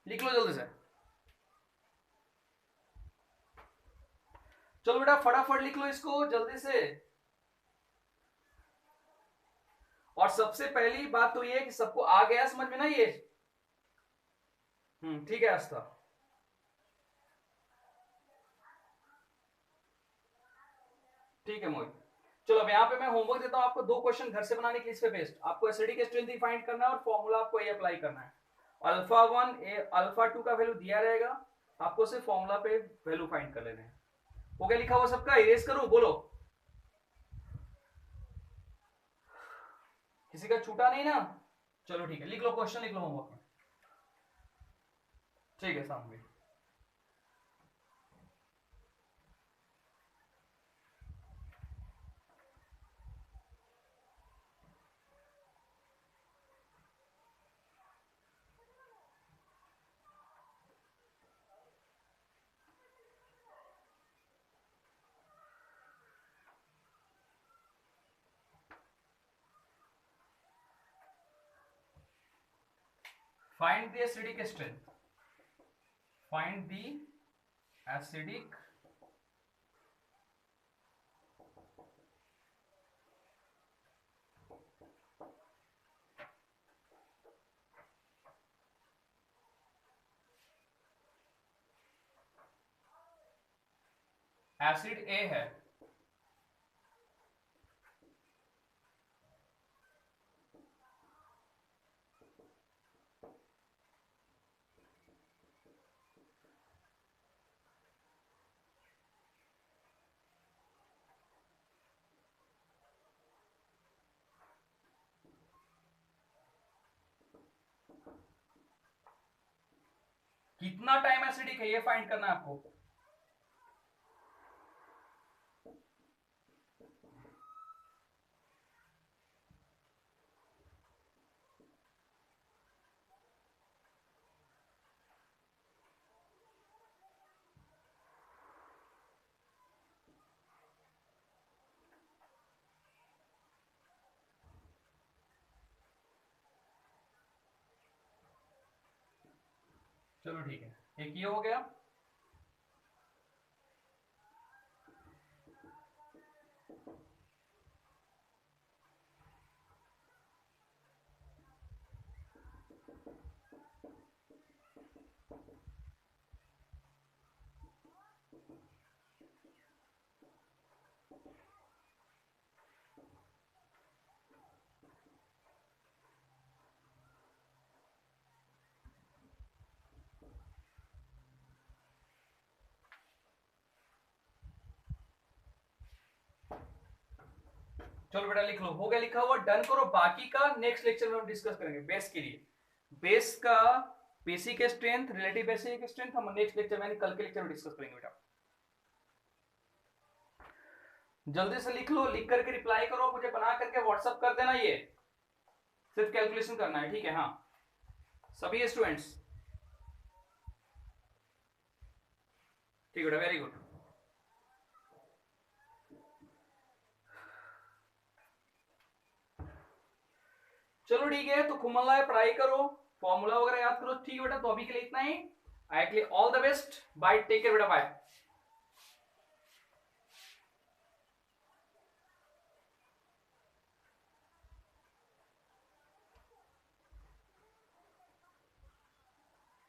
लिख लो जल्दी से, चलो बेटा फटाफट लिख लो इसको जल्दी से। और सबसे पहली बात तो ये है कि सबको आ गया समझ में ना ये, ठीक है आस्था, ठीक है मोहित। चलो अब यहाँ पे मैं होमवर्क देता हूं आपको, 2 क्वेश्चन घर से बनाने के लिए इस पे बेस्ड, आपको एसिडिक स्ट्रेंथ फाइंड करना है और फॉर्मूला आपको ये अप्लाई करना है। α1 α2 का वैल्यू दिया रहेगा, आपको सिर्फ फॉर्मूला पे वैल्यू फाइंड कर लेने हैं। हो गया लिखा हुआ सबका, इरेज करूं, बोलो किसी का छूटा नहीं ना, चलो ठीक है, लिख लो क्वेश्चन, लिख लो होमवर्क में, ठीक है सामने। Find the acidic strength. Find the acidic acid A है, कितना टाइम एसिडिक है ये फाइंड करना है आपको। चलो ठीक है, एक ये हो गया। चलो बेटा लिख लो, हो गया लिखा हुआ, डन करो। बाकी का नेक्स्ट लेक्चर में हम डिस्कस करेंगे। बेस के लिए, बेस का basic strength, relative basic strength हम नेक्स्ट लेक्चर में कल के लेक्चर में डिस्कस करेंगे बेटा। जल्दी से लिख लो, लिख करके रिप्लाई करो, मुझे बना करके व्हाट्सएप कर देना। ये सिर्फ कैलकुलेशन करना है, ठीक है। हाँ सभी स्टूडेंट्स, ठीक है, वेरी गुड। चलो ठीक है, तो खुमला है, पढ़ाई करो, फॉर्मूला वगैरह याद करो, ठीक है बेटा। तो अभी के लिए इतना ही। I all the best, bye, take care बेटा, बाय।